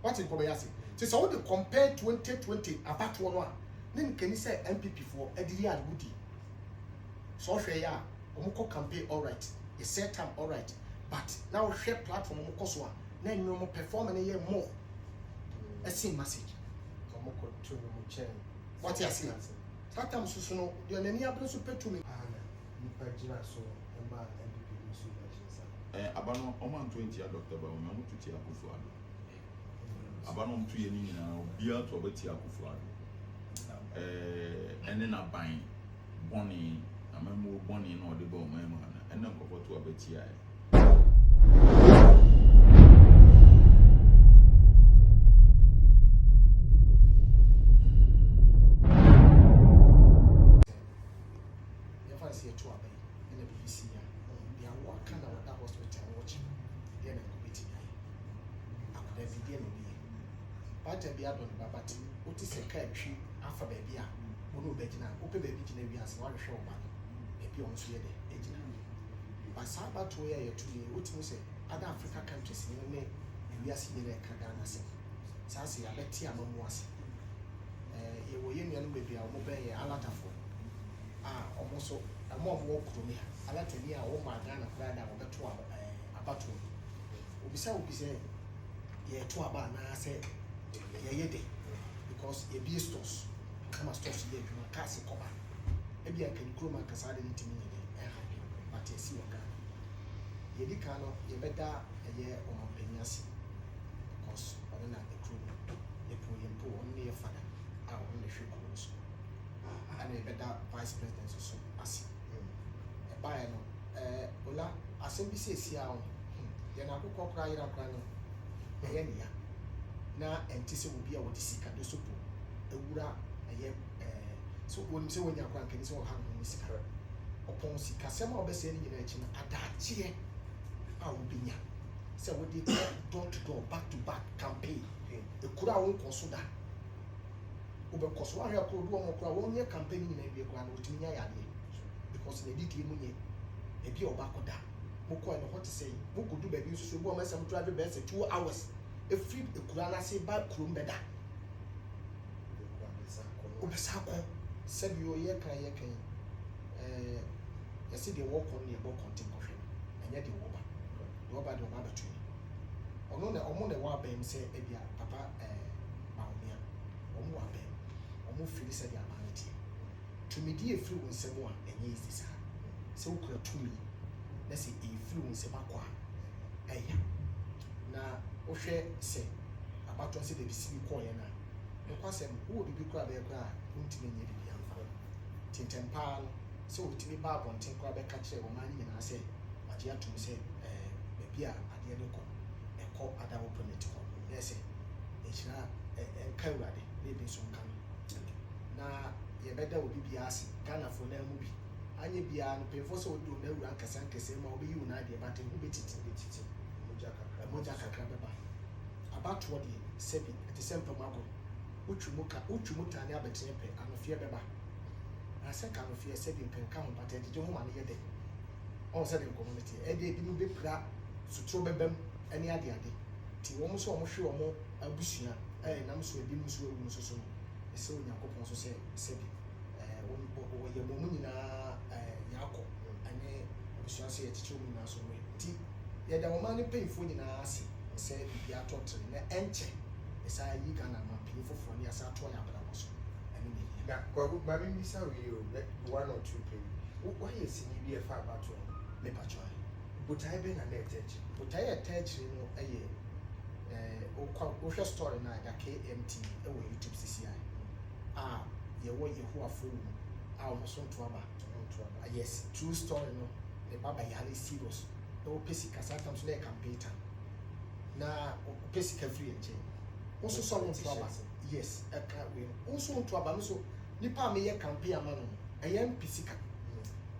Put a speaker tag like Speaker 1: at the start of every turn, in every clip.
Speaker 1: What in Kobayasi? So they compare 2020 about one. Then can you say NPP for Ediria Woody? So ya, Omoko campaign all right, a set time all right, but now share platform Omokoswa, then no more perform and a year more. A same message.
Speaker 2: Omoko to no
Speaker 1: what you see? Sometimes you know, you're any able to pay to me.
Speaker 2: So NPP
Speaker 3: Abano Oman 20 Dr. Baum to Tia Kufuado. Abano 2 years now, beer to Betia Kufuado. And then I buy Bonnie, I remember Bonnie in the Bow Man, and then go to a Betia.
Speaker 1: Addo but what is a country after baby? Ono Begina, Open Baby Genevias, one show man, maybe on Sweden, but Saba to a 2 year, what you say, other African countries in the name, we are seeing a Kadana say. Sassy, I bet Tia Mamuasi. You were union baby, I'll obey a lot of almost a more walk to me. I let me a woman Ghana brother on the tour about to. Besides, we say, yeah, to a ban, I said. Because a beer stores come as stores here, you can cast a cover. Maybe I can grow my casade into me, but I see what you can you better a year or more penyas because I don't have the crew, a poor only a father, I only should close. And a better vice president or so, as a buyer. Ola, as NBC says, then I could cry a crying. Na entise will be a what is sick and the soup. A wura a year. So when you say when you're cranking, so hang on this car. Upon Sikasema or Bessel in a chin, a dachi, I will be near. So what they door to door, back to back campaign. The Kura won't consider. Because one year could do one year campaign in a grand with me, because in a detail money, a beer back of that. Moko and what to say, who could do baby, so woman some drive best 2 hours. A free the Kurana say back room better. Obesako said you ye can you see they walk on the book content of him and yet the Woba the Mother tree. Or no, the Wabam say, Ebia, Papa, Maumia, or Wabam, or move Phyllis said the humanity. To me, dear fluent someone, and yes, this so clear to me. Let's say a fluent Sebaqua. Now, Oshe say about to say the BC coin. The question who would be crab a cry, Wontumi Tintempan, so to me, Bob on Tinkrab catcher or money, and I say, Magia to say, maybe at the end of a call at our permit. Yes, it's not a coward, maybe some coming. Now, you better would be asking Ghana for their movie. And you be an pay for so do no rank as Sanka say, or be united about him who beat it. Mojaka Crababa. About what he said at the same Pomago, Uchimuka, and Abatempe, and a fear beba. I said, kind of fear said you can come, but I did your money a day. All said in community, a day didn't be prat, so trouble any idea. Almost sure more a bushia, and I'm so a dim so soon. So Yacob also said, your Momina Yako, and a say a children now so way. Yet the woman painful in our sea. Said we are totally empty. As I you can painful for me as I told you about us. I mean,
Speaker 2: Kwaku, maybe Miss you 1 or 2 penny. Why is he be a far battle?
Speaker 1: Me patchoy.
Speaker 2: But I been an attach.
Speaker 1: But I attach, you know, a year. Story now, a KMT, a YouTube CCI. You want you who are full. I almost want to have yes, true story, no. The Baba Yali serious. No Pesica, sometimes like campaign. Na physical free and chain. Also, someone to yes, a car win. Also, to a so Nipa me a campaign man. I am physical.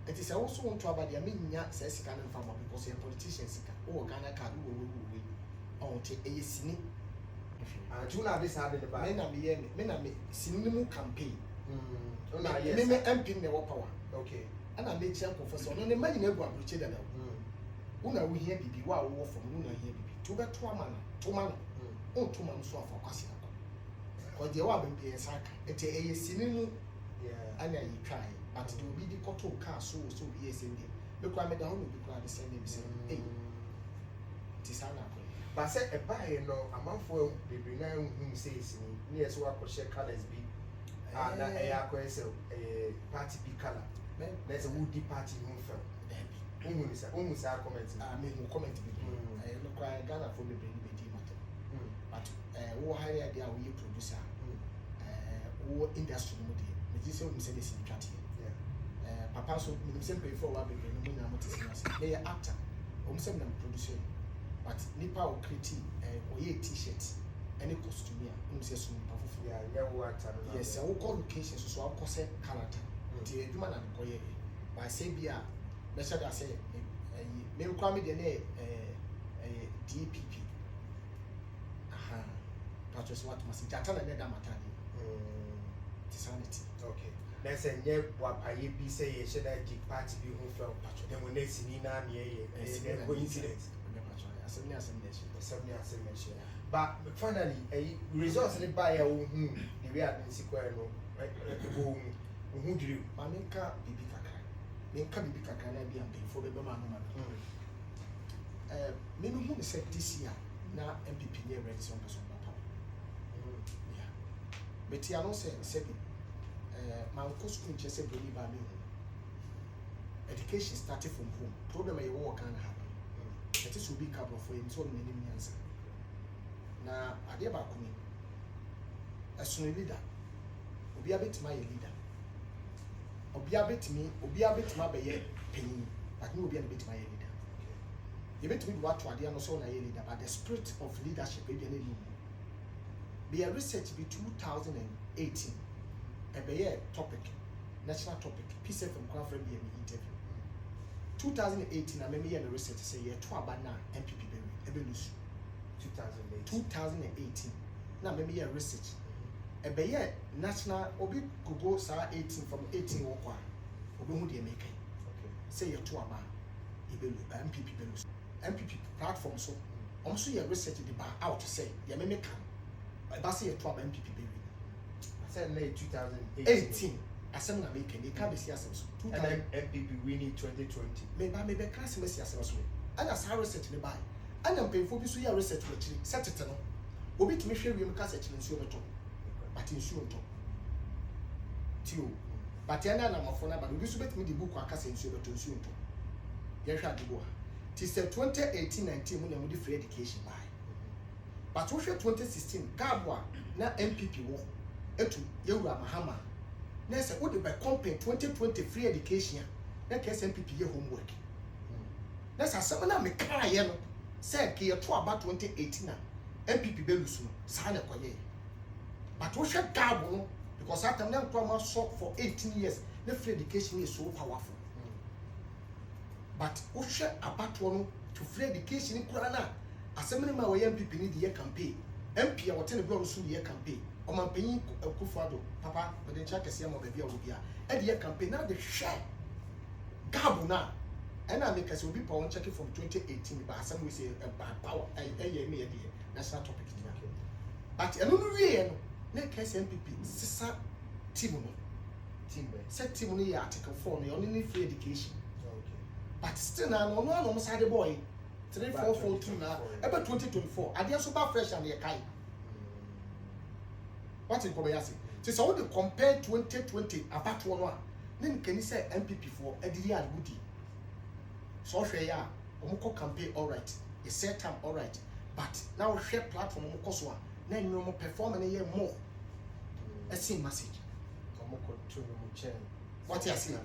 Speaker 1: It is also on to about the Minya says can farmer because a politician or Ghana can do on take a sini.
Speaker 2: And you know this happened about men are cinema campaign. Me MP the power. Okay. And I made champ professor. No, the man never appreciate that. Una we hear bibi wa wo from una hear bibi to be to man
Speaker 1: on to man so for kwasi akọ ko je wa ben bi ensaka ete eye sinimu anya yi try but the obi di koto car so bi esende be kwa me da hono bi kwa de send me say eh ti sana ko
Speaker 2: ba say e ba ye no amanfo bebre na hu say sini ne yeso akọhye colors bi na e akọhye party bi color there's a woody party hu fa umu sa comment
Speaker 1: me who comment bi no kwa Ghana for bebre ni be di matter but wo hire dia we producer wo industry no dey me say we say this in chat here papa so me say pay for wa bebre no na mo tisi na say me actor say na producer but nipa o create o ye t-shirt any costume ya say so nipa fufu
Speaker 2: ya wo actor no
Speaker 1: yes wo call location so akọ say character ti adwuma na ko ye ba say bia me say da say me kwa me de na DPP aha patros what must jata na da matadi sanity
Speaker 2: okay let's say nye wapaye bi say ye sheda di party bi hu fa patro dem we nesi ni na na ye coincidence asem but finally results ni ba ya wo hu the way I see kwa no wo hu diri
Speaker 1: ma me ka bibi kakra na bi am before be ma no me no hu say this year na NPP near ready some person papa yeah but ya no say my school just said believe me education started from home problem you work can happen it is will be couple for him so many answer na ade ba kuni as leader obi abet my leader obi abet ma be ye penny but no obi abet my leader you bet me what to ade no so na ye leader but the spirit of leadership be any be a research be 2018 a topic, national topic, peace from Crawford be an interview. 2018, I remember the research say yeah, 2 about now NPP be lose. 2018. Now maybe a research. A be national obi go sa 18 from 18 walk obi hu dey make. Okay. Say yeah 2 about NPP be lose. NPP platform so also your research the bar out to say yeah me make am. That's yeah 2 about NPP be
Speaker 2: said late 2018.
Speaker 1: Asem na make any can be see asem so.
Speaker 2: And then NPP winning 2020.
Speaker 1: Maybe class me see asem so. And as research ne buy. And am pay for bi so ya research we chiri. Set it no. Obi timi hwe wiem ka search nsuo beto. But nsuo nto. Tio. But yana na mafo na ba obi so betimi di book aka se nsuo beto nsuo nto. Ye hwe adego ha. Ti say 2018-19 mu na mu di free education buy. But we 2016 Gabwa na NPP wo etu yewura mahama na say wo de be compare 2020 free education na KS NPP ye homework na say asem na me kra ye no say ke ye to about 2018 na NPP be lusu no sa na koye but wo hwe gabo no because that time na to so for 18 years na free education is so powerful but wo hwe about no to free education kura na asem na ma wo NPP ni de ye campaign MP a wote ne bro so de ye campaign o man penyin Akufo-Addo papa we dey check kese am baby a wo bia e de campaign na de hwe gabo na and I make us will be power check from 2018 but some we say power me national topic but I don't really no KS NPP sisa team set team no article 4 no only free education okay but still na no side boy 3442 na about 2024 ade so ba fresh and ye kai what in come say so we compare 2020 about one a then can you say NPP for edidi agudi so hwe ya omukọ campaign all right a set time all right but now share platform omukọ so a na enyo mo perform na ye more a same message
Speaker 2: omukọ to mo chen
Speaker 1: what you say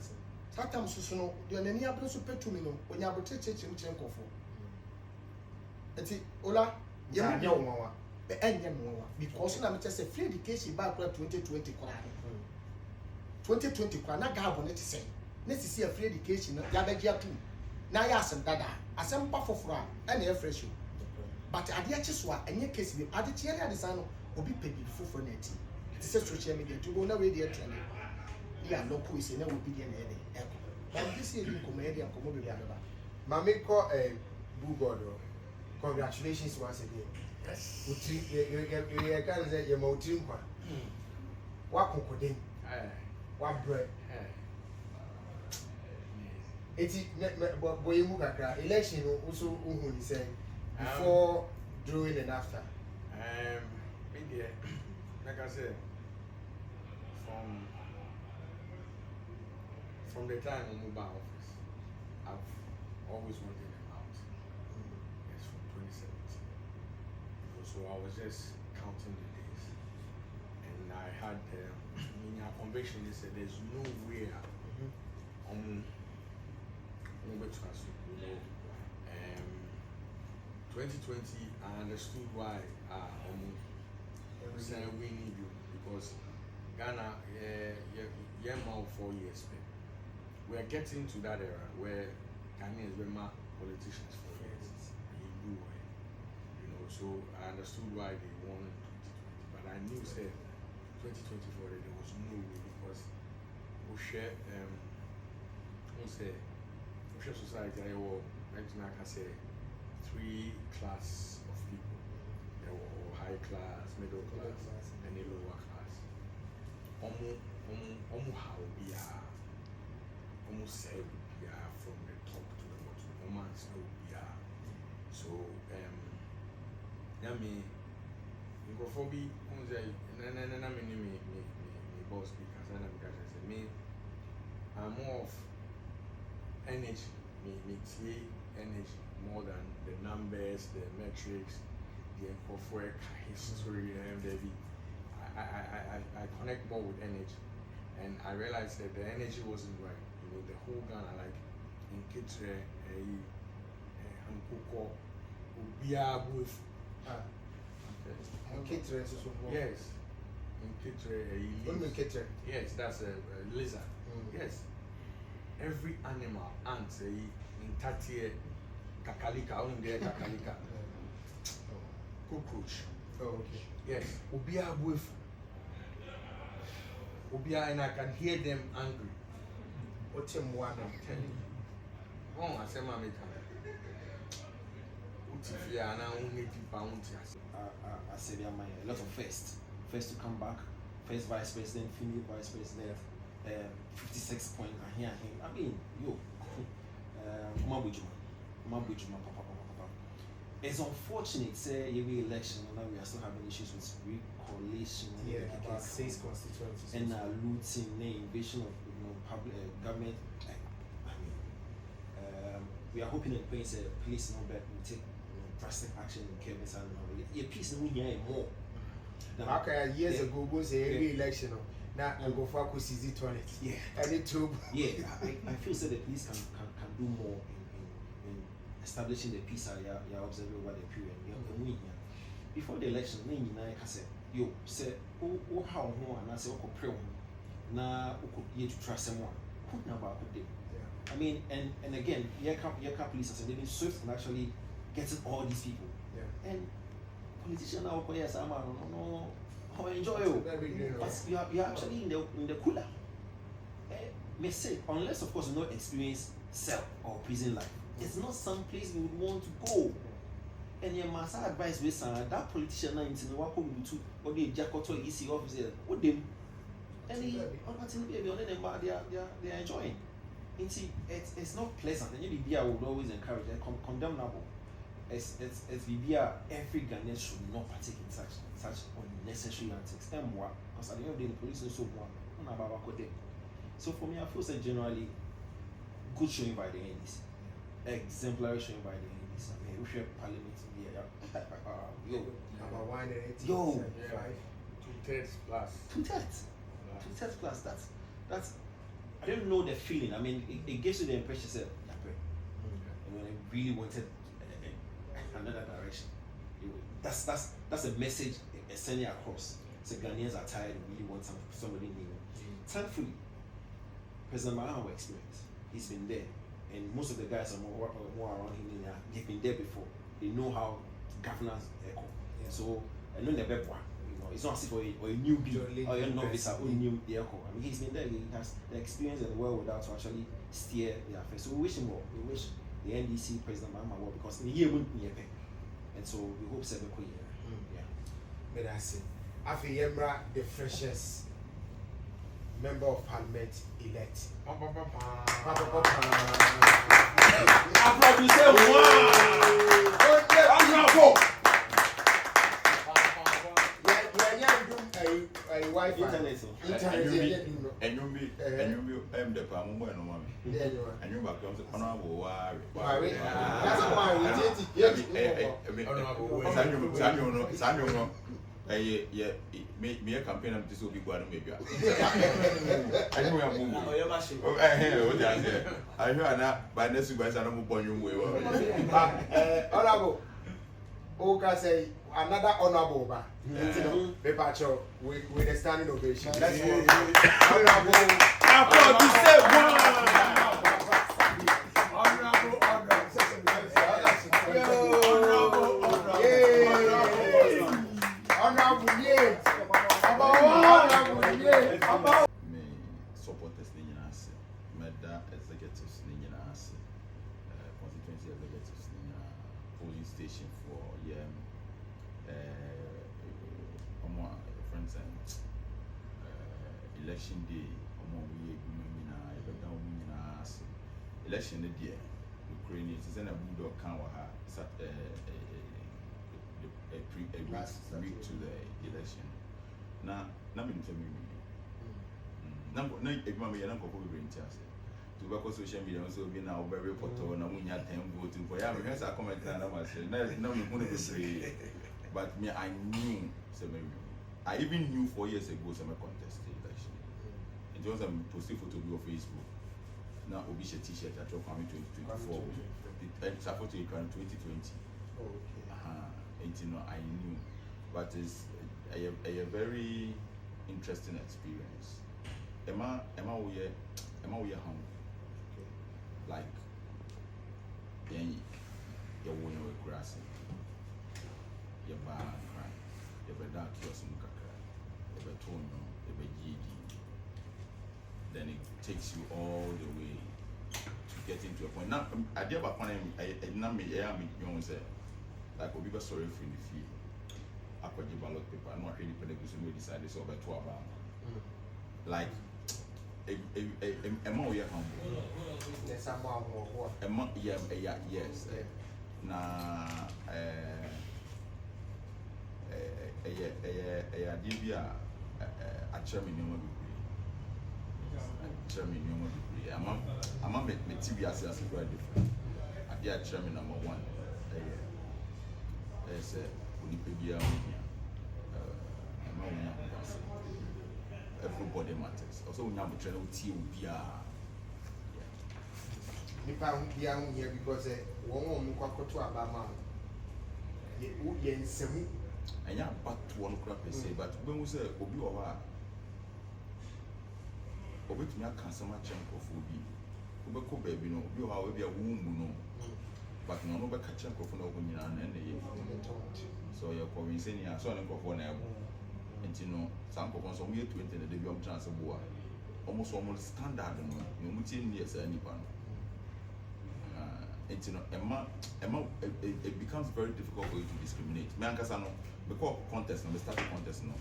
Speaker 1: that time so no de na ni abro so petumi no onya abotre cheche mu chen kofo eti ola
Speaker 2: ye mo nya wonwa
Speaker 1: be enye mo because na me say free education back 2020 kwara 2020 kwara na gabo ne ti say na sisi a free education ya begia tu na ya asem dada asem pa foforo a na e fresh but ade achi so a enye case bi ade chi ade san no obi pe bi foforo na ti ti say social media to go na we dey trend ya no ko ise na obi dey na e dey e ko but this year bi ko me dey ko mo be ba
Speaker 2: mami ko bullboard Congratulations once again.
Speaker 1: Yes.
Speaker 2: You can say you're more dream. What concording? What bread? It's boy, election also say before, during, and after.
Speaker 4: India, like I said, from the time I moved my office, I've always wanted them out. Yes, from 2017. So I was just counting the days, and I had in our convention they said there's no way you know, 2020 I understood why saying we need you because Ghana yeah 4 years back. We are getting to that era where Ghanaians were my politicians for years. You know, so I understood why they won 2020, but I knew say 2024 that there was no way because we share society I will like I say 3 class of people. There were high class, middle class, and the lower class. Almost say from the top to the bottom. So microphobia me boss because I say me I'm more of energy, me energy more than the numbers, the metrics, the work history and I connect more with energy. And I realized that the energy wasn't right. You know, the whole Ghana, like in Kitre, Hankoko, Ubia with. Yes. In Kitre, yes, that's a lizard. Yes. Every animal, ants, in Tatie, Kakalika, only there Kakalika. Cockroach.
Speaker 2: Oh, okay.
Speaker 4: Yes. Ubia with. And I can hear them angry.
Speaker 2: What's him one?
Speaker 4: I'm telling you. Oh, I say, Mammy,
Speaker 5: I said, a lot of first to come back, first vice president, female vice president, 56 points. I mean, yo, papa. It's unfortunate, say, every election, now we are still having issues with recoalition,
Speaker 2: about 6 constituencies,
Speaker 5: and looting, invasion of public government. I mean, we are hoping that police will take drastic action in Kevin and a peace no more.
Speaker 2: Okay, years ago was every election. Now I go for Kwaku toilet.
Speaker 5: Yeah,
Speaker 2: and it too.
Speaker 5: Yeah, I feel that the police can do more in establishing the peace area you are observing over the period. Before the election, I said, yo, say, oh, how and I say, oh, pray na you to trust someone. Who never could do? I mean, and again, your police are they've been swift in actually getting all these people.
Speaker 2: Yeah.
Speaker 5: And politicians now, yes, I'm no, how enjoy you. But you're actually in the cooler. May say, unless of course you know experience cell or prison life, it's not some place you would want to go. And your master advice with that politician now into the work to or the Jacoto EC officer, what them and they are enjoying. It's not pleasant, and BBA would always encourage and condemnable. It's BBA, every Ghanaian should not partake in such unnecessary antics. Because at the end of the day, the police also want. So for me, I feel that generally good showing by the NDC, exemplary showing by the NDC. I mean, we should parliament
Speaker 2: about 180.
Speaker 5: Yo,
Speaker 4: 2/3 plus.
Speaker 5: 2/3 plus. That's. I don't know the feeling. I mean, it gives you the impression that when I really wanted another direction, that's a message sending across. So Ghanaians are tired and really want somebody new. Thankfully, President Manu experience. He's been there, and most of the guys are more around him. They've been there before. They know how governance echo. Yeah. So I know the best one. It's not as if or a newbie or a novice or new echo. I mean, he's been there. He has the experience and the wherewithal to actually steer the affairs. So we wish him well. We wish the NDC President Manu well because he wouldn't be a and so we hope seven could yeah.
Speaker 2: May I say, after Yemra, the freshest member of parliament elect.
Speaker 5: Internet.
Speaker 3: And you be the palm and mommy. And you back on the honorable wire. Samuel, me a campaign of this will be one maybe. I know I'm I hear not by next week I don't born you way.
Speaker 2: Honorable. Oka say another honorable ba. Paper with a standing ovation. Let's go. Honorable.
Speaker 3: Applause to say one. Me supporters ni nyina ase, meda executives ni nyina ase, constituency executives ni nyina, polling station for friends and election day, we nyina, ebeda omo nyina ase. Election day there, Ukraine is in a bulldog can wa ha, a week to the election. Na me ntemi mi. Na ekuma me yana kokko be ntiase. To be social media so be na over report na munya 10 vote for ya me hesa comment na ma say na me hu ne be say. But me I knew say me. I even knew 4 years ago say me contest the election. It was a posting photo on Facebook. Na obi she t-shirt at Kwame 2024. The support to 2020.
Speaker 2: Oh, okay.
Speaker 3: And you know I knew, but it's a very interesting experience. Emma we home. Like then you win with grass. You buy cry. You be dark kiosk mukaka. You be tono. You be GD. Then it takes you all the way to get into a point. Now I did about I say like we be sorry for the field. I could give ballot paper. I'm not really pedagogical. We decided so about 2 hours. Like a more year humble.
Speaker 2: Yes, I'm more.
Speaker 3: A month, yeah, yes. Na DBA a chairman no degree. Chairman no degree. I'm a TV as very different. I did chairman number 1. Yes, Wikipedia. Everybody matters. Also, we have a channel TOBR.
Speaker 2: Nipa here because one Kwaku to Abama. Semu.
Speaker 3: And yeah, back to one crap say, but when we say Obi Owa, Obi to me a cancer chunk of Obi. Ubeko baby no, you are a womb no. But no no back chunk of no one and so you're convincing you are so one and you know, some of us are weird to enter the debut of chance of war. Almost standard, no years anyone. And you know, it becomes very difficult for you to discriminate. Me and Kasano, because contest, no, start contest, no.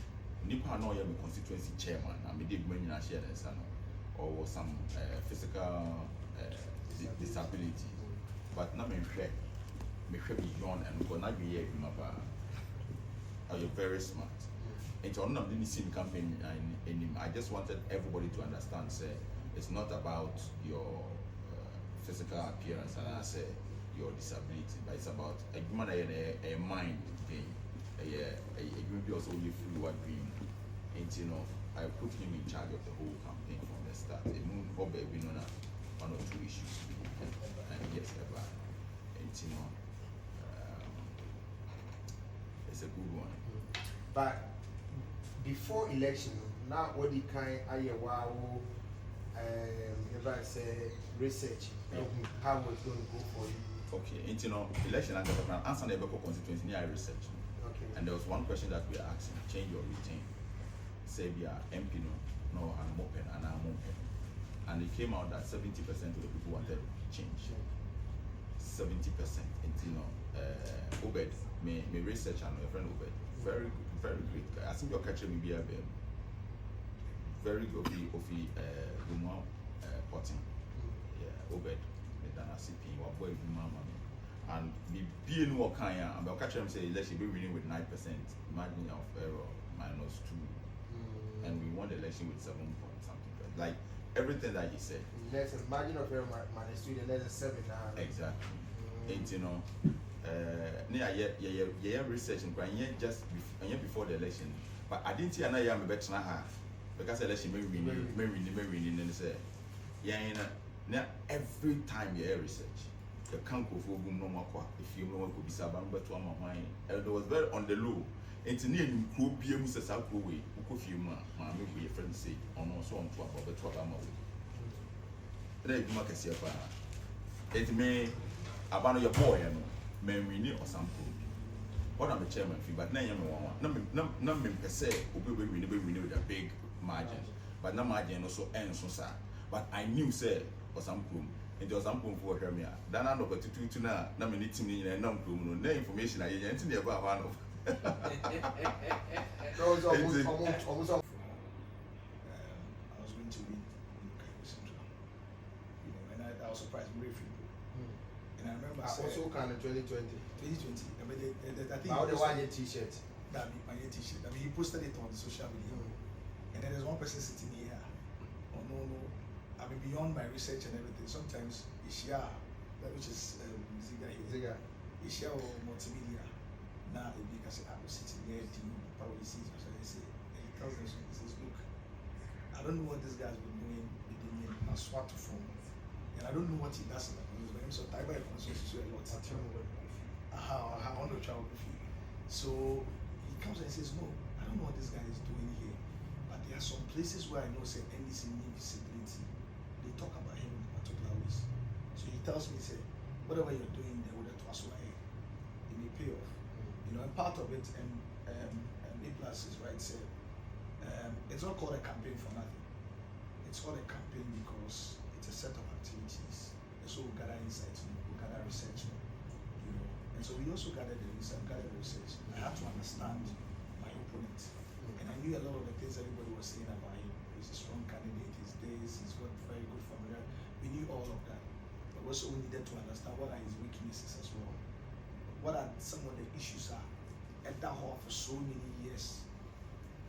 Speaker 3: Nipa no, you constituency chairman, and we did many share or some physical disability. But now me beyond and go not be here, you're very smart. And so I didn't see the campaign in him. I just wanted everybody to understand, say, it's not about your physical appearance and I say your disability, but it's about a mind thing. A also you feel what dream. And you know, I put him in charge of the whole campaign from the start. A moon for baby on 1 or 2 issues. And yes, ever. And you know, it's a good one.
Speaker 2: But before election, now what the kind if I say research, how it's going to go for you?
Speaker 3: Okay, and you know, election and government answer the constituency near research.
Speaker 2: Okay.
Speaker 3: And there was one question that we asked him, change or retain. Say we are MP no, I'm open and I'm open. And it came out that 70% of the people wanted change. 70%, and you know, Obed, me research and my friend Obed, very great guy. I think you're catching me be a very good Ofi Gumwa potting. Yeah, Obed, me dana CP, what boy mama. And be no kind and I'll catch him say let's be winning with 9% margin of error -2. And we won the election with 7 point something. Like everything that he said.
Speaker 2: There's a margin of error -2, and there's a 7 now.
Speaker 3: Exactly. And you know, research and just before the election. But I didn't see another year better half because election may win and say, now every time you research, the can't go for no more if you know could be saban but to my mind. And it was very on the low. It's near you could be a Mr. way, who could few mammy, we friends say, on also on 12 but 12 hours. Then you make a see it may abandon your boy and may renew or something. What I'm a chairman fee, but now you know, no per se, will be renewed with a big margin, but no margin also ends so sad. But I knew, say, for some room. It was some for her. Then I know what to do to now. No, me need to me and no information. I ain't never one of.
Speaker 2: Those almost.
Speaker 6: I was going to read Central, and I was surprised very few people. And I remember
Speaker 2: Also kind of 2020.
Speaker 6: 2020. I mean, I think
Speaker 2: How the one T-shirt.
Speaker 6: That be my T-shirt. I mean, he posted it on social media, and then there's one person sitting here. Oh no. I mean, beyond my research and everything, sometimes Ishia, which is Ziga, Ishia or multimedia. Now, if you can say, I was sitting here, do you probably see it? I say, and he tells them, he says, look, I don't know what this guy's been doing in a SWAT form, and I don't know what he does in the consumer. So, Taiba consensus a lot. On the geography. So, he comes and says, no, I don't know what this guy is doing here, but there are some places where I know, say, NDC need visibility. They talk about him in particular ways. So he tells me, say, whatever you're doing there with the Twaswai, it may pay off. You know, and part of it, and APlus is right, say, it's not called a campaign for nothing. It's called a campaign because it's a set of activities. And so we gather insights, we gather research, you know. And so we also gather the research. I had to understand my opponent. And I knew a lot of the things everybody was saying about him. He's a strong candidate, he's this, he's got very good formula. We knew all of that. But also we needed to understand what are his weaknesses as well. What are some of the issues are at that hall for so many years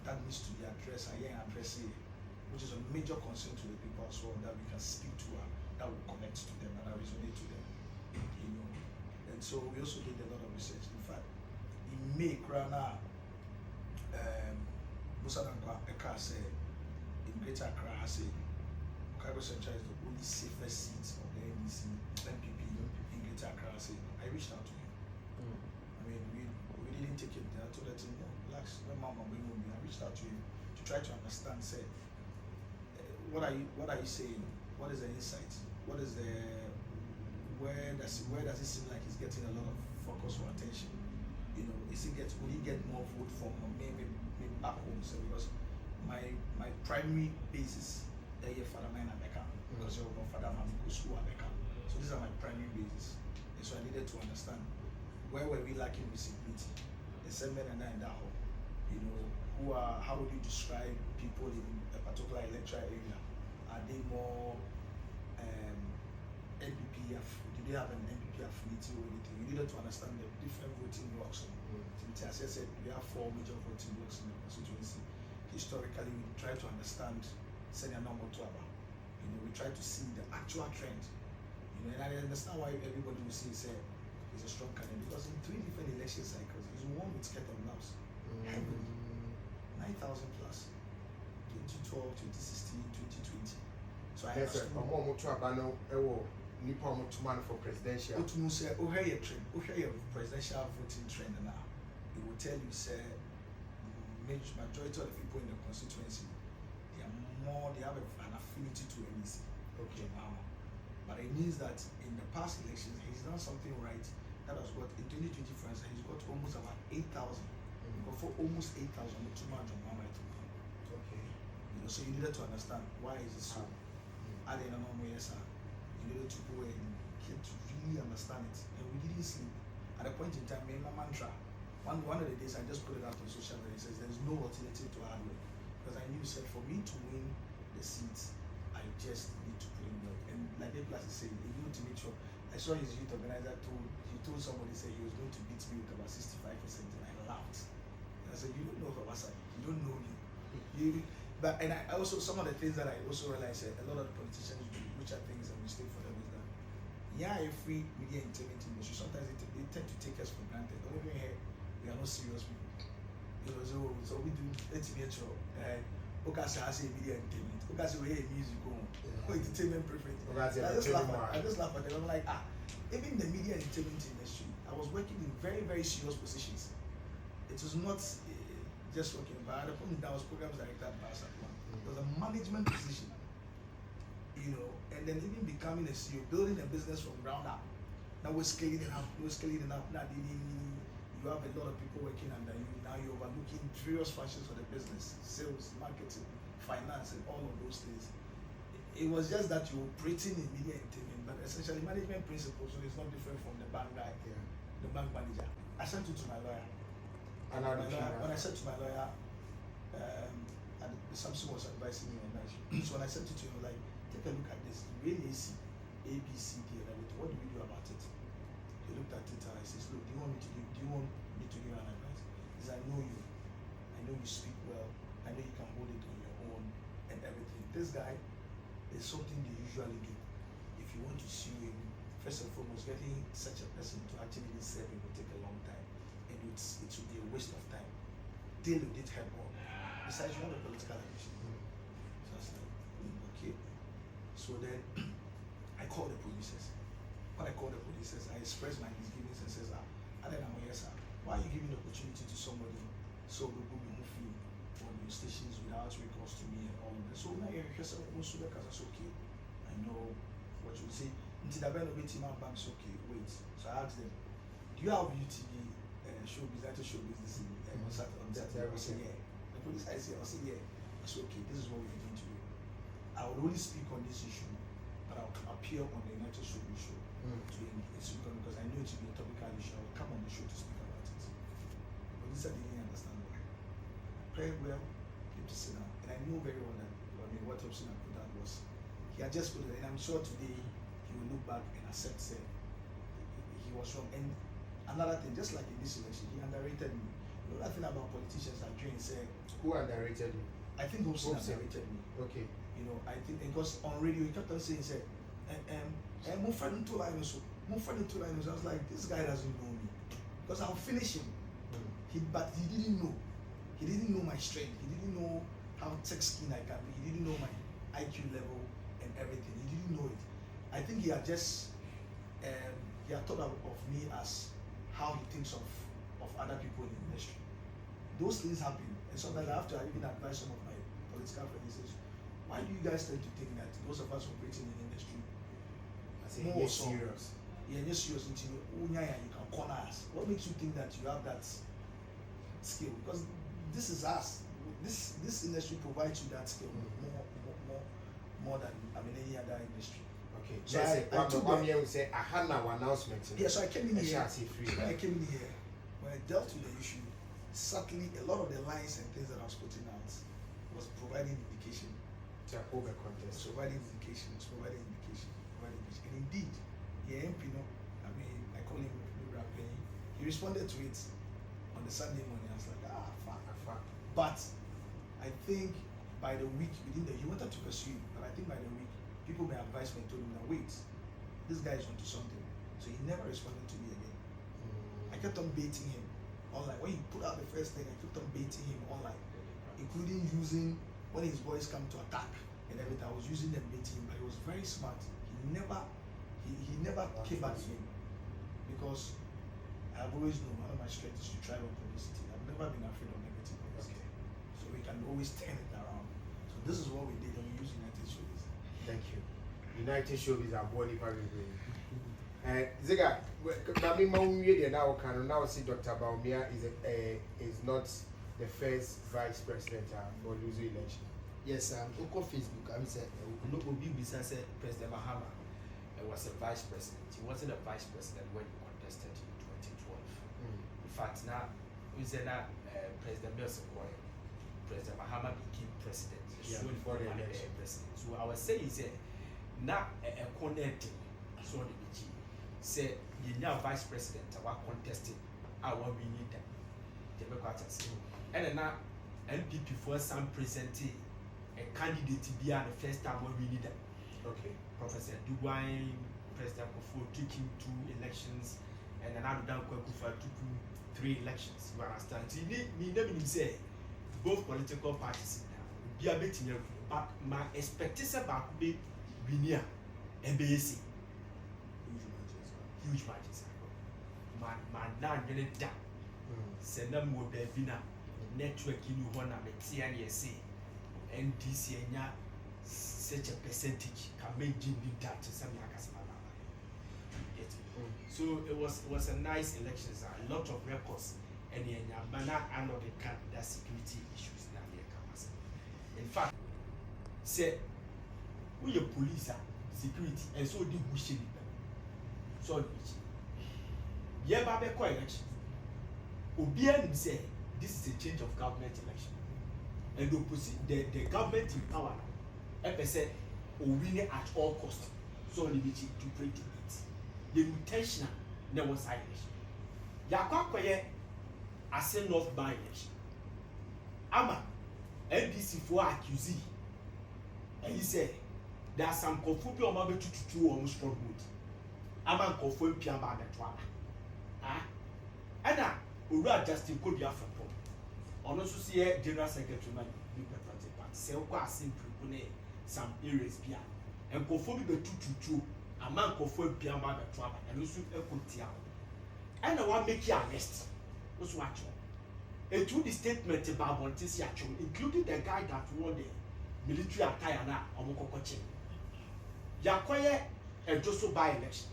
Speaker 6: that needs to be addressed, which is a major concern to the people as well, that we can speak to her, that will connect to them and that resonate to them. You know. And so we also did a lot of research. In fact, in May, Krana, Musa Dankwa Eka said, in Greater Accra has said, Chicago Central is the only safest seat of the NDC, NPP in Greater Accra. Said, I reached out to him. I mean, we didn't take it there. I told the team, no, relax, no mama, bring me. I reached out to him to try to understand. Say, what are you saying? What is the insight? What is the where does it seem like he's getting a lot of focus or attention? You know, will he get more vote from maybe back home? So because my primary basis father man and Becca, because your father man goes school at Becca. So these are my primary basis. And so I needed to understand where were we lacking visibility. The 7 men and 9 in that hall. You know, how would you describe people in a particular electoral area? Are they more NPP? Do they have an NPP affinity or anything? You needed to understand the different voting blocks. As I said, we have 4 major voting blocks in the constituency. Historically, we try to understand senior number 12. You know, we try to see the actual trend. You know, and I understand why everybody will say he's a strong candidate, because in 3 different election cycles, he's won with skirt and blouse. 9,000 plus. 2012, 2016, 2020. So I
Speaker 2: Yes, I'm more to abandon Nippon for presidential.
Speaker 6: What you say, presidential voting trend now. It will tell you, say, majority of the people in the constituency, they have an affinity to NEC.
Speaker 2: Okay.
Speaker 6: But it means that in the past elections, he's done something right. That has got, in 2020, for instance, he's got almost about 8,000. But for almost 8,000, not too much on Mama.
Speaker 2: Okay.
Speaker 6: You know, so you needed to understand why is it so. I didn't know yes, sir. You needed to go and get to really understand it. And we didn't sleep. And at a point in time, my mantra, one of the days I just put it out on social media, it says there's no alternative to hard work. Because I knew, said, for me to win the seats, I just need to put in work. And like APlus is saying, you need to make sure. I saw his youth organizer told somebody, say he was going to beat me with about 65%, and I laughed. And I said, you don't know Kabasa, you don't know me. But and I also, some of the things that I also realized that a lot of the politicians do, which I think is a mistake for them, is that if we media entertainment industry, sometimes they tend to take us for granted. When we're here, we are not serious people. You know, so we do HBHO. Okay, I say media entertainment. Okay, say we hear music go on. Entertainment preference. I just laugh at them. I'm like, even the media entertainment industry, I was working in very, very serious positions. It was not just working, but at the point that I was programs director at Barca. It was a management position, you know, and then even becoming a CEO, building a business from ground up. Now we're scaling it up. Now you have a lot of people working under you. Now you're overlooking various functions of the business, sales, marketing, finance, and all of those things. It was just that you're operating in media entertainment, but essentially management principles, so it's not different from the bank guy, the bank manager. I sent it to my lawyer. When I said to my lawyer, and Samsung was advising me on that. So when I sent it to him, like, take a look at this. Really easy, A, B, C, D, and everything. What do we do about it? He looked at it and I says, look, do you want me to give an advice? He said, I know you. I know you speak well. I know you can hold it on your own and everything. This guy is something they usually do. If you want to sue him, first and foremost, getting such a person to actually serve him will take a long time. And it would be a waste of time. Deal with it head on. Besides, you want a political ambition. So I was like, okay. So then I called the producers. When I called the producers, I expressed my misgivings and says, I don't know, yes, sir. Why are you giving the opportunity to somebody so we will be moving on your stations without recourse to me and all of that? So now you're because that's okay. I know what you say. Until the band of banks, okay, wait. So I asked them, do you have UTV showbiz? I told showbiz this on Saturday. I said, yeah. The police, I said, yeah. I said, okay, this is what we're going to do. I will only speak on this issue, but I'll appear on the United Showbiz show to engage because I know it will be a topical issue. I will come on the show to speak about it. But this I didn't understand why. I prayed well, came to sit down, and I knew very well that what option I put out was he had just put it, and I'm sure today he will look back and accept say he was wrong. And another thing, just like in this election, he underrated me. You know that thing about politicians that Jane said.
Speaker 2: Who underrated you?
Speaker 6: I think Hobson underrated me.
Speaker 2: Okay.
Speaker 6: You know, I think because on radio he kept on saying, said, move friend into line also. Move friend into line also. I was like, this guy doesn't know me. Because I'll finish him. But he didn't know. He didn't know my strength. He didn't know how thick skin I can be. He didn't know my IQ level and everything. He didn't know it. I think he had just he had thought of me as how he thinks of other people in the industry. Those things happen, and sometimes I have to even advise some of my political friends. Says, why do you guys tend to think that those of us operating in the industry
Speaker 2: more serious?
Speaker 6: Yeah, just serious until you can corner us. What makes you think that you have that skill? Because this is us. This industry provides you that skill more than any other industry.
Speaker 2: Okay. So I say I had now announcement.
Speaker 6: Yeah, so I came in here. When I dealt with the issue, subtly a lot of the lines and things that I was putting out was providing indication.
Speaker 2: To hold a contest.
Speaker 6: Providing indication. And indeed, the MP, I call him Penny. He responded to it on the Sunday morning. I was like, fuck. But I think by the week, he wanted to pursue it, but I think by the week, people may advise me and told him that wait, this guy is onto something. So he never responded to me again. I kept on baiting him online. When he put out the first thing, I kept on baiting him online, including using when his boys come to attack and everything. I was using them baiting him, but he was very smart. He never came back to him because I've always known one of my strengths is to try on publicity. I've never been afraid of negative publicity. So we can always turn it around. So this is what we did when we used United Showbiz.
Speaker 2: Thank you. United Showbiz are body very good. Ziga, now see Dr. Baumia is not the first vice president for losing election.
Speaker 1: Yes, on Facebook, I'm saying, President Mahama was a vice president. He wasn't a vice president when he contested in
Speaker 7: fact now we say that President Mills President Mahama became president.
Speaker 2: Yeah,
Speaker 7: So
Speaker 2: before the election.
Speaker 7: president. So I was saying is now a connect so the BG say the new vice president our contesting our we need them. The Democrats and then now NPP for some presenting a candidate to be at the first time when we need them.
Speaker 2: Okay.
Speaker 7: Professor Dubois, President Kwaku took him 2 elections, and another Kwaku took him 3 elections. You understand? So you never say both political parties be a bit in but my expectation about be near MBC. Huge margins. My now really down. Send them more baby now. Network in one of the TNSA and this year such a percentage can make Jim that to some so it was a nice election, a lot of records and in Yamana and of the that security issues now here. In fact, say we are police security and so did we share it. So yeah, Babe election. Obian say this is a change of government election. And the government in power, FSA, will win it at all costs. So we need to predict it. The intention never was election. Yakwakoye, I say North by election. Ama, NDC for accusee. And he said, there are some confubi or maybe two or strong wood. Ama confubi piamba the twala. Ah, and now, we are just in Kodia for pop. On also see a general secretary man, but say, some areas beyond. And conform the 222, a man conform piamba the trouble, and also a cotia. And I want make you arrest. What's watch on? A true statement about Montesi action, including the guy that wore the military attire now on Mokokoche. Yakoye and Joso by election.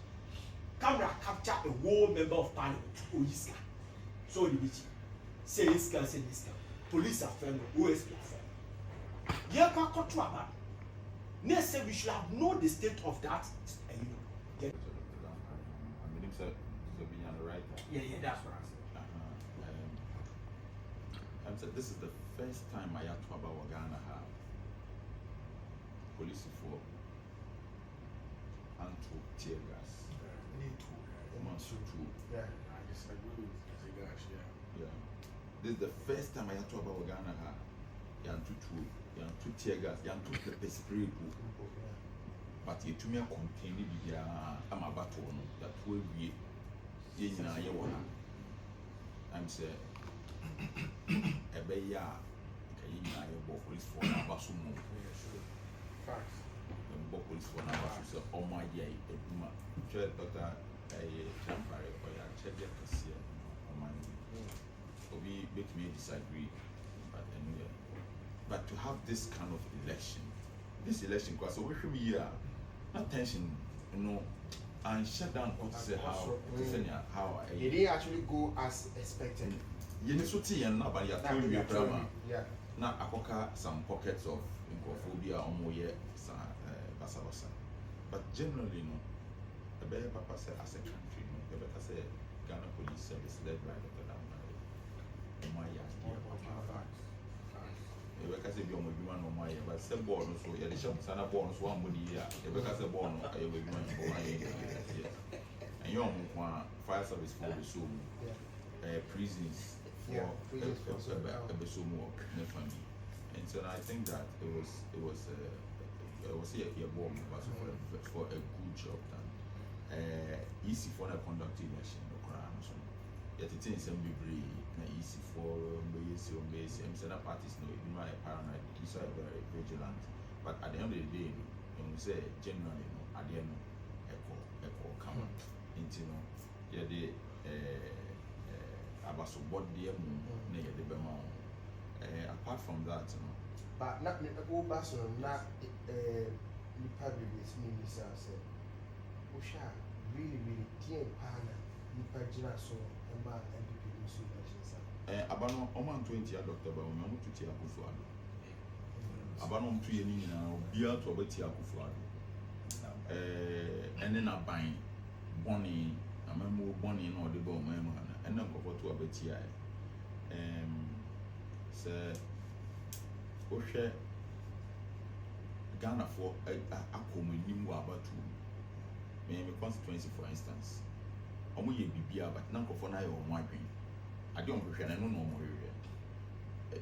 Speaker 7: Camera capture a war member of parliament, Oyiska. So the bitch say this guy, say this guy. Police are friend, OSP are friend. Yaka Kotuaba. Next say we should have known the state of that.
Speaker 3: I mean, himself being on the right.
Speaker 7: Yeah, that's what I said.
Speaker 3: I'm saying this is the first time I have to about Ghana have police for and to tear gas.
Speaker 2: Yeah.
Speaker 4: I disagree with the guys, yeah.
Speaker 3: This is the first time I have to about Ghana have to tear gas, to the spray pool. But you to me contain it, I'm about to that will be in a one. I'm saying, a beya, police for Nabasumo.
Speaker 4: Facts.
Speaker 3: Police for Nabasu, oh my dear, Doctor, a temporary or a check here, or my. We make me disagree, but anyway. But to have this kind of election, because so we should be here, not tension, and shut down what to say how
Speaker 2: it didn't actually go as expected.
Speaker 3: You need to see and nobody have told you drama.
Speaker 2: Yeah.
Speaker 3: Now I conquer some pockets of incophobia or more yet, basa. But generally, no, the better papa said as a country, the better say Ghana Police Service led by Dr. Because if you're a woman or my, but some born so you're the shop, son of born so one body here, because a born, I will go for my and you're fire service for the soul, prisons for episode more family. And so I think that it was a bomb for a good job done. Easy for the conduct election, no crime. Yet it is some degree. Easy for basic parties no you might paranoid you are very vigilant but at the end of the day you say generally no at the end echo come into no yeah the about so what the near the bema apart from that you know
Speaker 2: but not go back so not nipa babies me say usha really dear partner nipa jina so emba NPP so
Speaker 3: Abano Oman 20 Dr. Baum to Tia Kufuado. Abano 2 years now, beer to a Tia Kufuado. And then I bind Bonnie, a memo Bonnie or the Bowman, and and then go to a beti sir Oshe Ghana for a common new about two maybe constituency for instance. Omo ye bibia but na nkofo na ye omo adwen. Ade on hwehwe na no no mo hwehwe.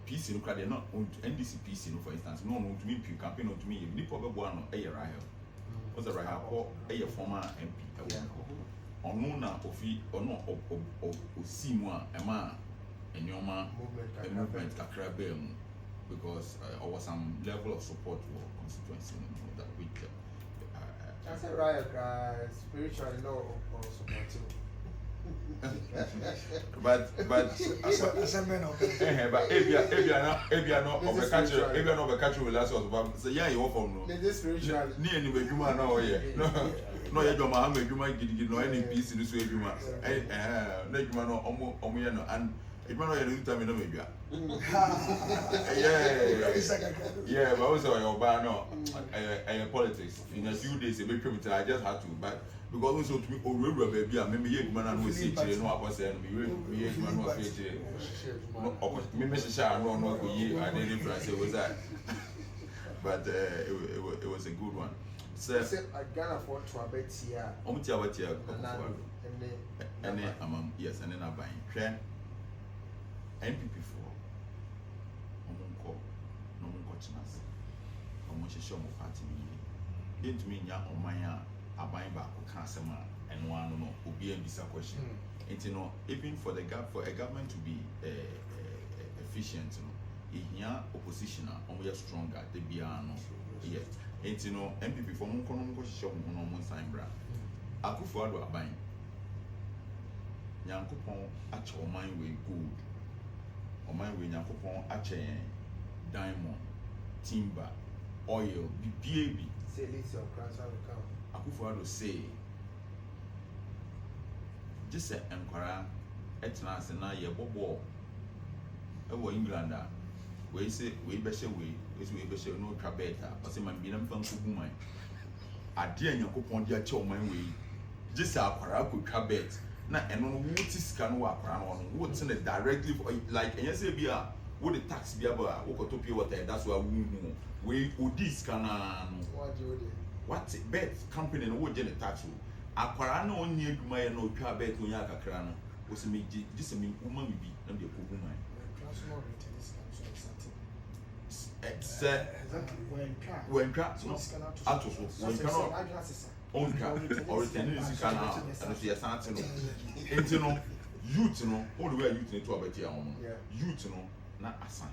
Speaker 3: PC no krade no NDC PC no for instance no to me campaign no to me ni po bebo ano e ye Rahel. Was a Rahel ko e ye former MP ono na ofi ono osi mu a e ma enyoma movement kakra be mu because there was some level of support for constituency that we
Speaker 2: I said Rahel spiritually no or support too.
Speaker 3: but
Speaker 6: As a man of
Speaker 3: but ebia no obekacho will last us say yeah you from no
Speaker 2: This spiritually.
Speaker 3: ni eni bedwuma na o ye no ye dwuma ha bedwuma gidigidi no NPP ni so edwuma na edwuma no omo ye no and edwuma no ye no time na medwa yeah but also your ba no politics in a few days I just had to but because also to me owura baby a me ye edwuma na no se chire no akose no me ye edwuma no se chire no me shisha no go yi I didn't say was that but it was a good one. So
Speaker 2: I Ghana for to abet here.
Speaker 3: Omuti abati ene amam yes ene na ban hwe NPP for omunko no munko chinas omo hyehyɛ omo party ni yentumi nya oman a aban ba ko ka asɛm a eno ano no obi ambisa question enti no even for a government to be efficient no ihia opposition a omo yɛ stronger de bia no yes enti no NPP for munko no munko hyehyɛ omo no omo sign bra akufo ado aban Nyankopɔn akyɛ oman we gold oman we Nyankopɔn akyɛ diamond timber oil bibie
Speaker 2: Say let's your cross will come.
Speaker 3: akufo ado say just enkwara etna ase na ye bobo e wo England a we say we be hye we be hye no twa beta o say man bi na mfa nkugu man ade Nyankopɔn de akyɛ oman we just akwara ko twa bet na eno no wuti sika no akwara no no wuti na directly like enye say bia wo the tax bia ba wo ko to pay water that's why we odi sika na no what bet company no wo je the tax o akwara na onye adwuma ye na otwa bet onya akakra no wo se me just me uma me bi na de ko gu man when twa no ato so when twa no onka or returning sika na and so yes anti no enti no youth no all the way youth no to abeti am youth no na asan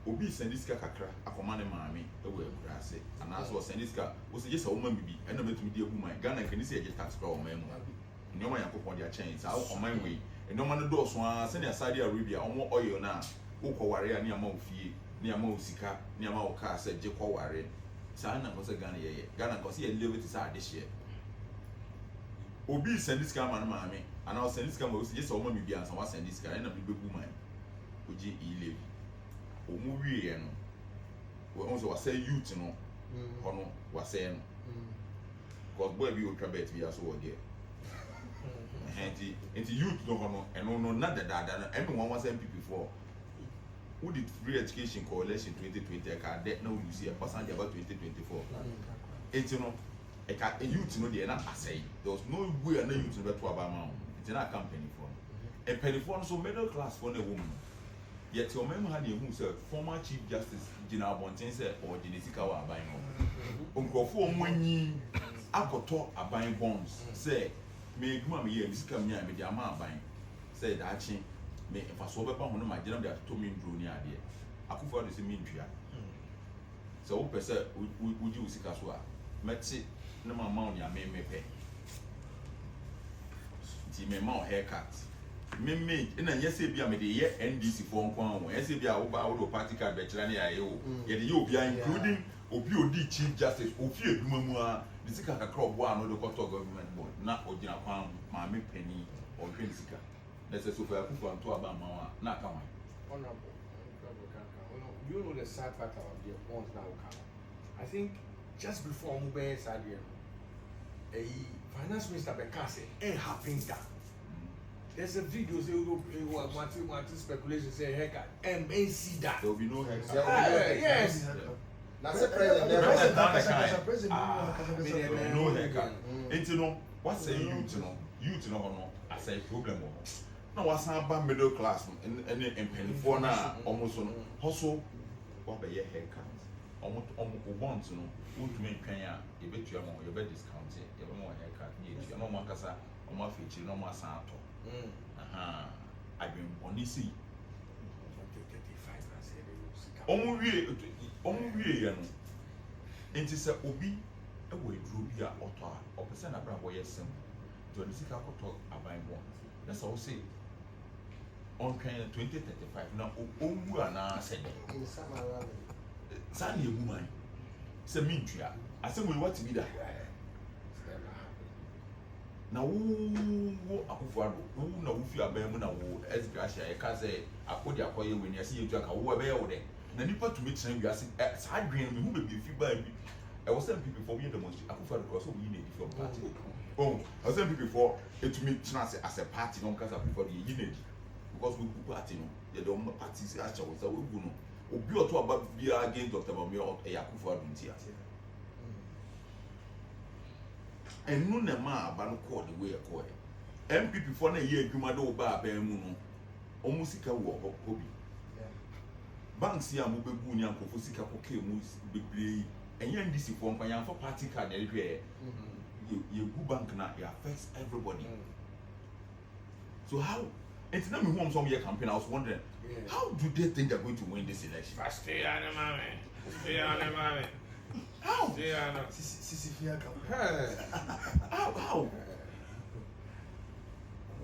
Speaker 3: obi send sika kakra akoma ne maame e wo akura ase ana so send sika wo se yesa wo ma bibi e na betumi di abu man Ghana kan se ye tax pra o man mu nyoma yakopon dia change sa o man we nyoma no do so a se ne Saudi Arabia omo oil na wo ko ware ani ama ofie ni ama osika ni ama o ka se je ko ware sa na ko se Ghana ko se ye live it sa de share obi send sika ma na maame ana o send sika ma wo se yesa wo ma bibi ansa wa send sika e na bibi bu man oji ile omu wiye no wo so wase youth no hono wase no cause boy bi o twa bet bi aso wo there enti youth no hono eno no na dada na everyone was NPP for who did free education coalition 2020 ka de na you see a percent about 2024 enti no e ka youth no there na asai there was no way na youth no to aba ma enti na campaign for e penny for so middle class for na woman yet your mem had you say former chief justice Gina Bonten say or Genetica wa aban no onkofo omwanyi akoto aban bonds say me duma me ye misika me me dia ma aban say da chi me fa so beba ho no ma gina da to me ndro ni ade akufo do say me ntwa so wo pese uji usika so a meti na ma ma on ya me pe ti me ma haircut me na yese bia me de ye NDC for nkwan wo yese bia wo ba wo party card be kira na ye wo ye de ye obi including obi odi chief justice ofi eduma mu a de sika kakra obo ano de koto government board na ogina kwan ma me pani o hwe sika na se so fa kufu anto aba ma wa na aka wan
Speaker 4: Honorable, you know the sad part about the ones now come. I think just before Mube Sadia, a finance minister Bekase ain't happening that. There's a video say you want speculation say haircut. MNC that.
Speaker 3: There will be no haircut.
Speaker 4: Yes.
Speaker 2: That's a president.
Speaker 3: President,
Speaker 2: President.
Speaker 3: not the kind.
Speaker 6: President,
Speaker 3: There will be no haircut. And you know, what say youth, no, I say problem. No, what's about middle class and penny for now almost on hustle. What be your haircut? Almost want to know who to make Kenya. You bet you are more, you bet discount it. You have more haircut. You know, Mancasa, or my feature, no more Santo. I've been on this sea. 35 you know. And to say, Obi, a way drew here or talk, or percent about what you're saying. To the sick talk about one. That's all say. On kind of 2035 now, who are now saying, Sandy woman, say, Mintria. I said, we want to be that. Na wo akufado wo na wo fi aban mu na wo esgracia e ka say akodi akoye we ne ase yetu aka wo be ye wo de na nipa to me tren wi ase sa adwen me hu be bi fi ba bi e was some people for we demonstrate akufado because we need from party I was some people for it to me tren as a party no kasa before the unity because we party no they don't party say acha wo say we go no obi oto aba bia against Dr. Bamia e akufado ntia and no na ma aba no call the way e call MPP for na ye adwuma do ba aban mu no omu sika wo obi banks ya mo bebu ni ankofo sika koke mu bebre enya ndisi for mpan for party card e hwe you go bank na it affects everybody so how it's not me who am some year campaign I was wondering how do they think they're going to win this election
Speaker 4: Stay on the mame.
Speaker 3: how how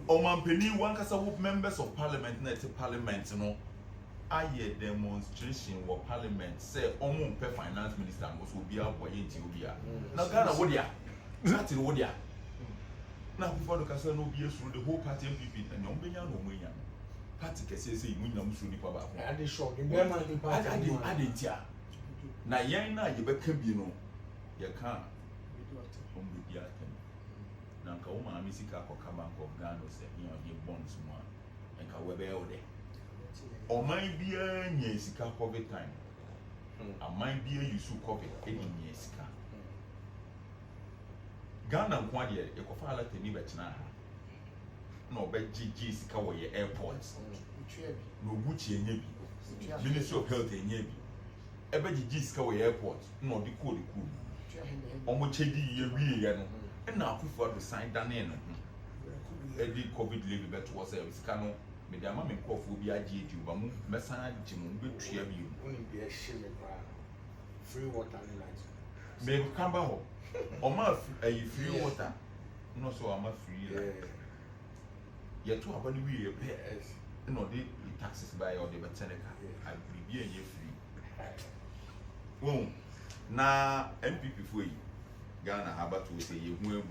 Speaker 3: Omampeni one kasa wo members of parliament na parliament no aye demonstration wo parliament say omo mpe finance minister mo so bia boye nti obia na Ghana wo dia that wo dia na before the kasa no bia through the whole party NPP and ombenya no ombenya party kese say mu nyam so nipa ba
Speaker 4: I dey shock the man the party
Speaker 3: ade ntia na yen na ye beka bi no ye ka ombe bia kan na nka wo ma sika akọka bank of Ghana say ye bonds mo nka we be o de oman bia nya sika covid time aman bia yusu covid e nya sika Ghana nko ade e kofa ala tani be tena ha na obegigi sika wo ye airport no guchi enya bi Ministry of Health enya bi ebe gigi sika wo ye airport na odi ko omo chedi ye wie ye no na akufo do sign down no edi covid leave bet was sika no me dey ama me nkofo bi agi edi ba mu mesan agi mu betua bi
Speaker 4: only be a shame free water and light
Speaker 3: me kamba ho oma free water no so ama free ye to abani wie ye pay no dey taxes by or the botanica I be ye free well na MPP for yi Ghana haba to say ye hu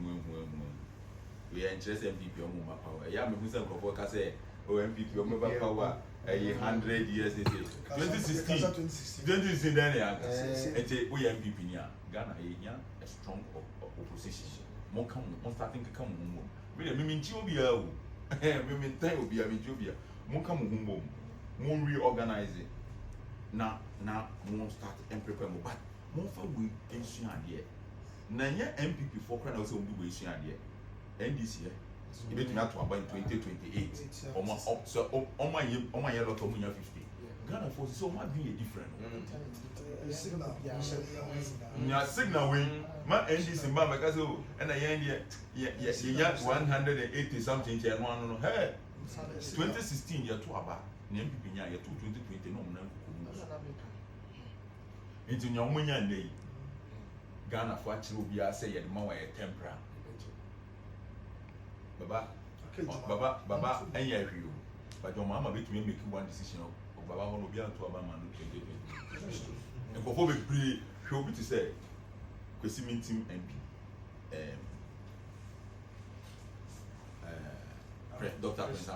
Speaker 3: we are interested MPP on my power ya me hu say nkofo ka say o MPP o me ba power 100 years it is 2016 then ya ete we MPP ni Ghana ye a strong opposition mo kan mo starting ka mo me me nti obi a o me me ntan obi a me nti obi a mo kan mo mo reorganize na mo start and prepare mo but mo fa we ensu ade na nya MPP for kra na so mo we ensu ade NDC e be tuna to aba in 2028 oma ye lot of 50 Ghana for so ma be different nya signal we ma NDC mba meka so na ye ya 180 something che no hey 2016 ya to aba na MPP nya ya to 2020 no mo na into nyamunya ndey Ghana for actually obi a say ye ma wa tempera baba enya hwiu but your mama bet me make one decision of baba hono obi anto aba Manu 2020 and for be pray hwe obi to say kwesi team MP Dr. Priz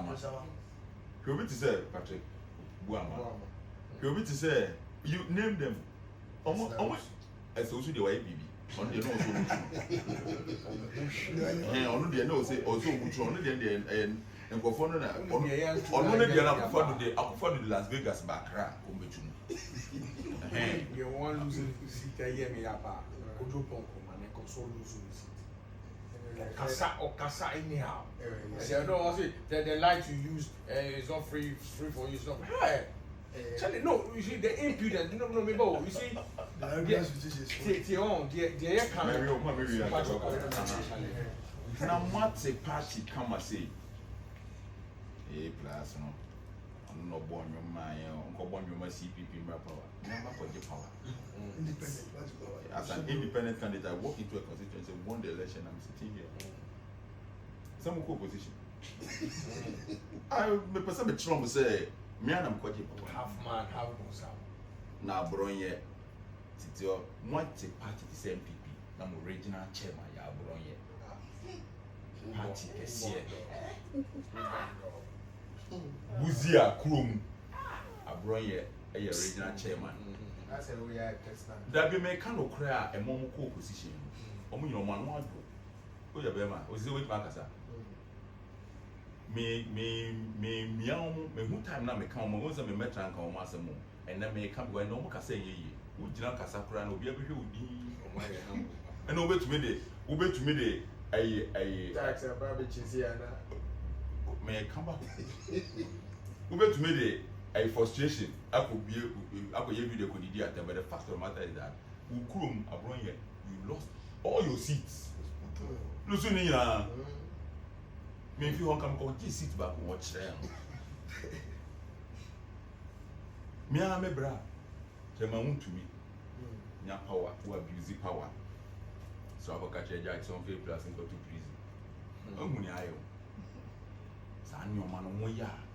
Speaker 3: hwe obi to say Patrick Buama hwe obi to say you name them almost as also the YPB on the no so much on the no say also much on the nkɔfoɔ no na ɔno ne deɛ no akɔfoɔ do de Las Vegas bakra ɔmbɛtu no
Speaker 4: You want losing seat here, me up. Ojo Ponko, man, and console losing seat. Kasa anyhow. They don't say the light you use is not free for you. It's not. Hey, Charlie, no, you see the impudence. No, maybe you see.
Speaker 3: Now what's a party come and say? APlus, no. I'm not born your mind, Uncle Bon, you must CPP power. Never for the power. As an independent candidate, I walk into a constituency, won the election, I'm sitting here. Some co-opposition. I may perceive Trump say, me and I'm quite
Speaker 4: half man, half monster.
Speaker 3: Now, Bronye, Tito, what's a party is NPP? I'm original chairman, ya Bronye. Party is here. Buzia Krum, Abroye, a original chairman.
Speaker 2: That's a way I test that.
Speaker 3: That be make no cry a moment co-position. Omu your man want to. Oh, yeah, Bema, was the way Macasa. Me, meow, me who time now me come, was a metran come once more, and then may come when no more can say ye. Would you not Casapran will be able to be? And over to me, a
Speaker 2: tax and barbecues here.
Speaker 3: may I come back? Over to me, a frustration. I could be video could idea, but the fact of the matter is that who come abroad yet, you lost all your seats. Listen, me if you want to come just sit back and watch them. Me and my bra, the man to me. Nya power, who abuse power. So I will catch a jack some APlus and go to prison. Oh, money I owe. San your man,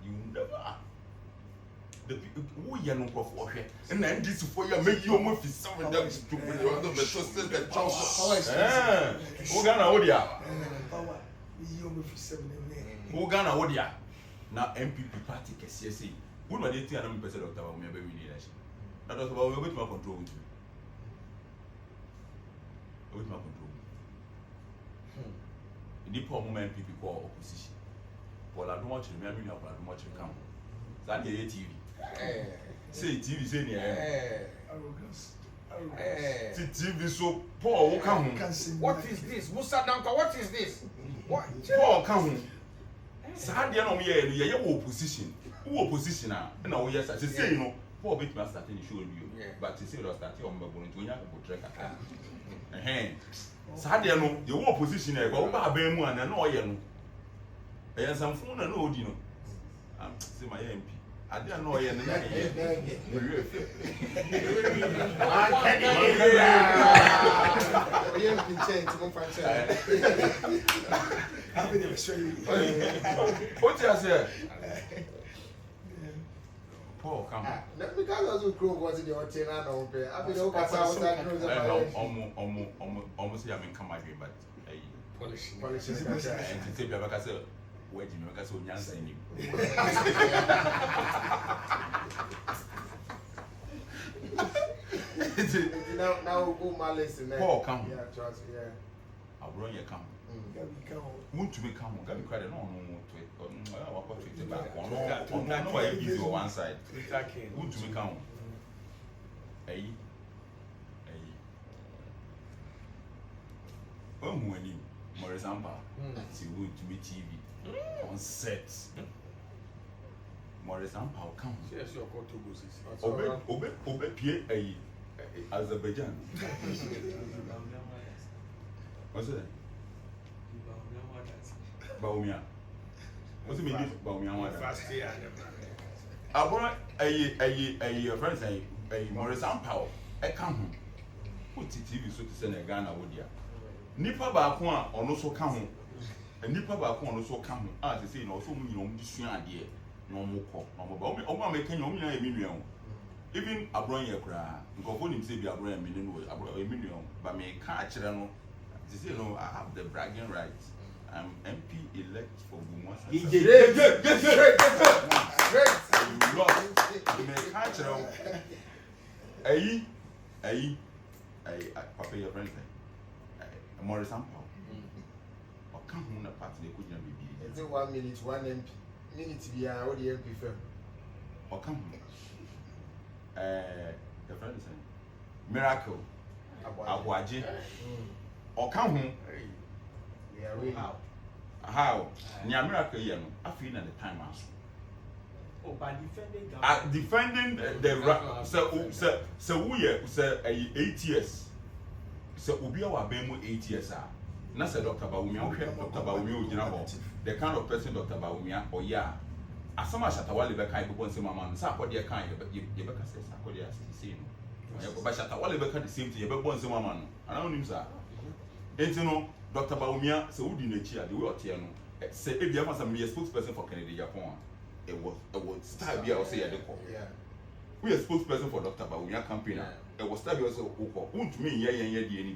Speaker 3: you never. The people who are no profit, and then this for you make you almost some of them stupid. You want to be so sad that who gonna Odia? Who gonna Odia? Now NPP party can see. Who are they telling me? President Doctor, we are very election. That was about we my control with you. With my control. In the poor moment, NPP call opposition. Well, I don't want you to remember, I don't want you to come. That is TV. Say TV, say
Speaker 6: Arrogance.
Speaker 3: TV so Paul come.
Speaker 4: What is this? Musa Danka, what is this? What?
Speaker 3: Paul come. Sadia no me ye opposition. Who opposition na? Na we yes, I say you know, Paul bit me start any show you. But you say you start your go to nya go track aka. Sadia no, you opposition e go ba ba mu ana na oye no. E yan samfun na no odi no. Say my MP. I didn't know you. What you say? Paul, come on.
Speaker 2: Because also crew was in your chain and open. I mean,
Speaker 3: almost I mean, come again, but
Speaker 2: polish.
Speaker 3: And to take your back, I said. Where do you make us so young?
Speaker 2: Now, go my listen.
Speaker 3: Paul, come.
Speaker 2: Yeah, trust me. Yeah.
Speaker 3: I'll run your come. Wontumi come on. Gabi credit no to it. What to it back on? No, I give you one side. Wontumi come. Hey. When you, for example, see Wontumi TV. On set. Maurice Ampao come.
Speaker 4: Yes, your go to
Speaker 3: Obe Pierre Azerbaijan. What's that? Baumia. What's it mean? Baumia.
Speaker 4: Fast year.
Speaker 3: I want a friend say a Maurice Ampao. I come home. Put TV so to send a Ghana would ya. Nipa Bakwa or no so come home. And nipa ba ko no so ka ho a se no so mu nyom disua ade no mo ko no mo ba o ma meka nyom nya emi nua even abron ye kra nkofo nim se bi abron emi ne no abron emi nua ba me ka a kire no se no I have the bragging rights. I'm MP elect for Bumwa.
Speaker 2: Great.
Speaker 3: Me ka kire no ayi papa your friend Morris Ampao come on a part they couldn't be.
Speaker 2: It's 1 minute, 1 MP. Minute we are all the MP firm.
Speaker 3: Or come the friend is saying miracle. Abuaji. Or come home.
Speaker 2: We are really
Speaker 3: How? Near miracle, you know, I feel at the time also.
Speaker 7: Oh, by defending
Speaker 3: Defending so we are 8 years. So we are 8 years. Na say Dr. Bawumia, Dr. Bawumia, the kind of person Dr. Bawumia, or yeah. As some as Shatawale Beka, you want to say, Mamma, Sakodia kind, you better say Sakodia, see. But Shatawale Beka the same thing, you better want to say, Mamma. I don't know, sir. And you know, Dr. Bawumia, so who didn't cheer the way of Tiano. Say, if you have some spokesperson for Kennedy Japan, it was style be say at the call.
Speaker 2: yeah.
Speaker 3: We are spokesperson for Dr. Bawumia campaign. It was style also who to me, yeah.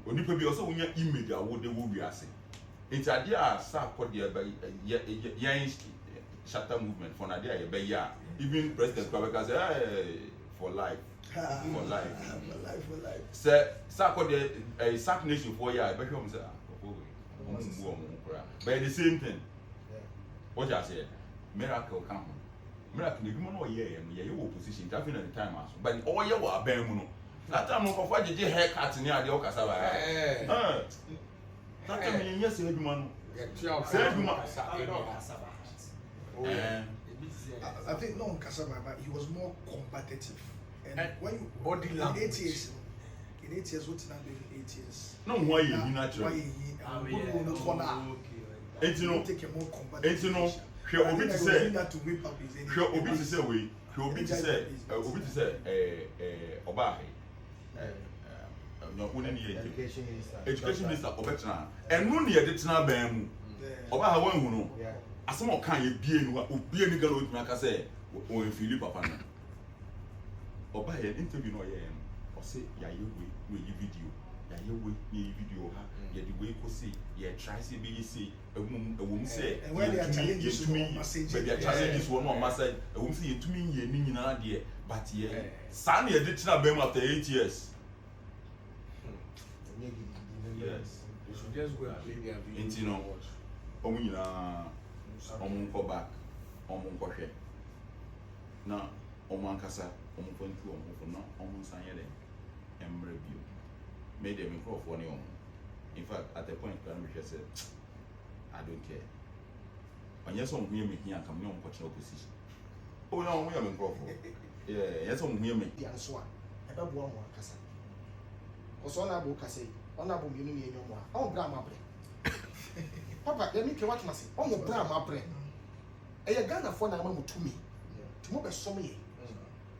Speaker 3: When you be also when you image what they will be asking. It's a dear Sakodia by shatter movement for Nadia, even President Kwabeka say, for life. For life.
Speaker 6: For life.
Speaker 3: Say, Sakodia, a sack nation for ya, I bet you say, but the same thing. What I said, miracle come. Miracle, you know, you opposition, traffic at the time, but all you are bearing. That time, of what you did haircut near the Okasava. That time, yes, everyone.
Speaker 6: I think no Kasaba, but he was more combative. And when you
Speaker 4: body
Speaker 6: in
Speaker 4: language.
Speaker 6: 8 years, what's not doing 8 years?
Speaker 3: No, why you natural?
Speaker 6: Why you on the corner?
Speaker 3: And you know,
Speaker 6: take a more combative.
Speaker 3: and you know, she
Speaker 6: I
Speaker 3: obi
Speaker 6: think
Speaker 3: to
Speaker 6: I was
Speaker 3: say,
Speaker 6: doing that to whip up his
Speaker 3: she obi to say we, she obi to say, Obahe. No, we need
Speaker 2: Education minister.
Speaker 3: education minister Obetna. And no near the Tina Bam. Obaha one who know.
Speaker 2: Yeah.
Speaker 3: As some kind you be any girl with Naka say, or Philip Papa. Obahe interview no yam. Or say, ya you video. Ya you video. Ya the way you see, ya try see be see, a woman say,
Speaker 6: and when they are challenges
Speaker 3: to me, but their challenges were not message, a woman say to me, ye meaning an idea, but ye, Sunny did not bear after 8 years. Yes.
Speaker 4: You should just go and play their video.
Speaker 3: And you know, Omunko back, Omunko head. Now, Omankasa, Omunko, no, Omunsanyele, and review. Made them improve for any. In fact, at the point, Grandma said, I don't care. And yes, on hear me here and come on, opposition. Oh, no, we are in Crawford. Yeah, yes, on hear me.
Speaker 1: The answer, about 1 more Casa. Was on Abu Cassay, on Abu Muni, no more. Oh, Brahma bread. Papa, let me tell what must say. Oh, your Brahma bread. A Ghana for Namu to me. To move a sommy.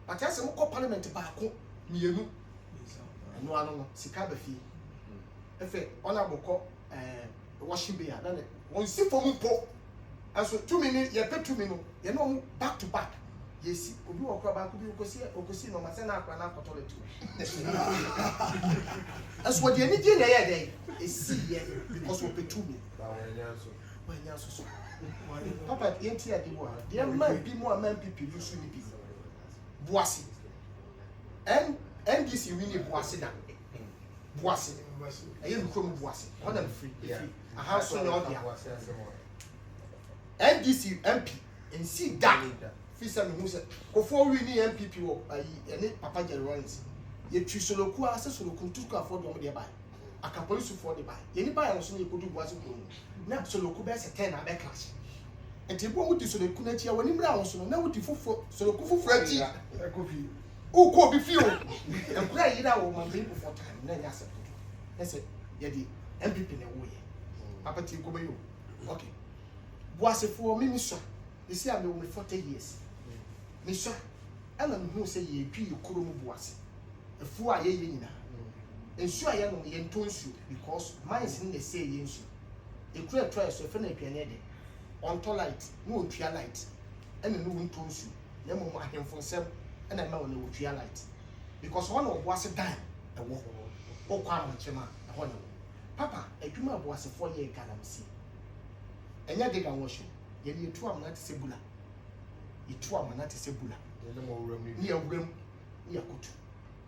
Speaker 1: But as a more parliament back, me, and no one, Sikabe fee. If a honorable washing beer, then one see for Mupo. As for 2 minutes, you pay 2 minutes, you know, back to back. Yes, could you walk about could see no Masana as what you need day is see because we pay 2 minutes. Papa, the entire there might be more NPP usually be Boissy. And this you mean Boissy now. Boissy. I am from Boissy. On them free. A house on the NDC MP and see that. Fisa me who said, before we need NPP or Papa Jerry's. Yet you solo ku access to Kuntuka for the other by. A couple for the buy. Anybody else you could do was a room. Now solo kubes a 10 at back class. And the boy to solo kunetia when him round so now with the foot solo kufu French. Who could be few and play it out my people for time. Then I said, I said, Yadi NPP in a way. Papa Tiko. Okay. Was it for me, Mister? You see, I'm only 40 years. Mister, Ellen who say ye pee you couldn't was a fool I ye and sure I am in tons you because mine's in the say yes. A great price of an pianede on light, no tria light, and a moon tons you. Nemo I him for some and a man no tria light because one of was a dime a walk or quam chema a honor. Papa, a juma was a 4-year galamsey. And yet they can wash you. You two are not sebula. You two are not sebula. Near room, near kutu.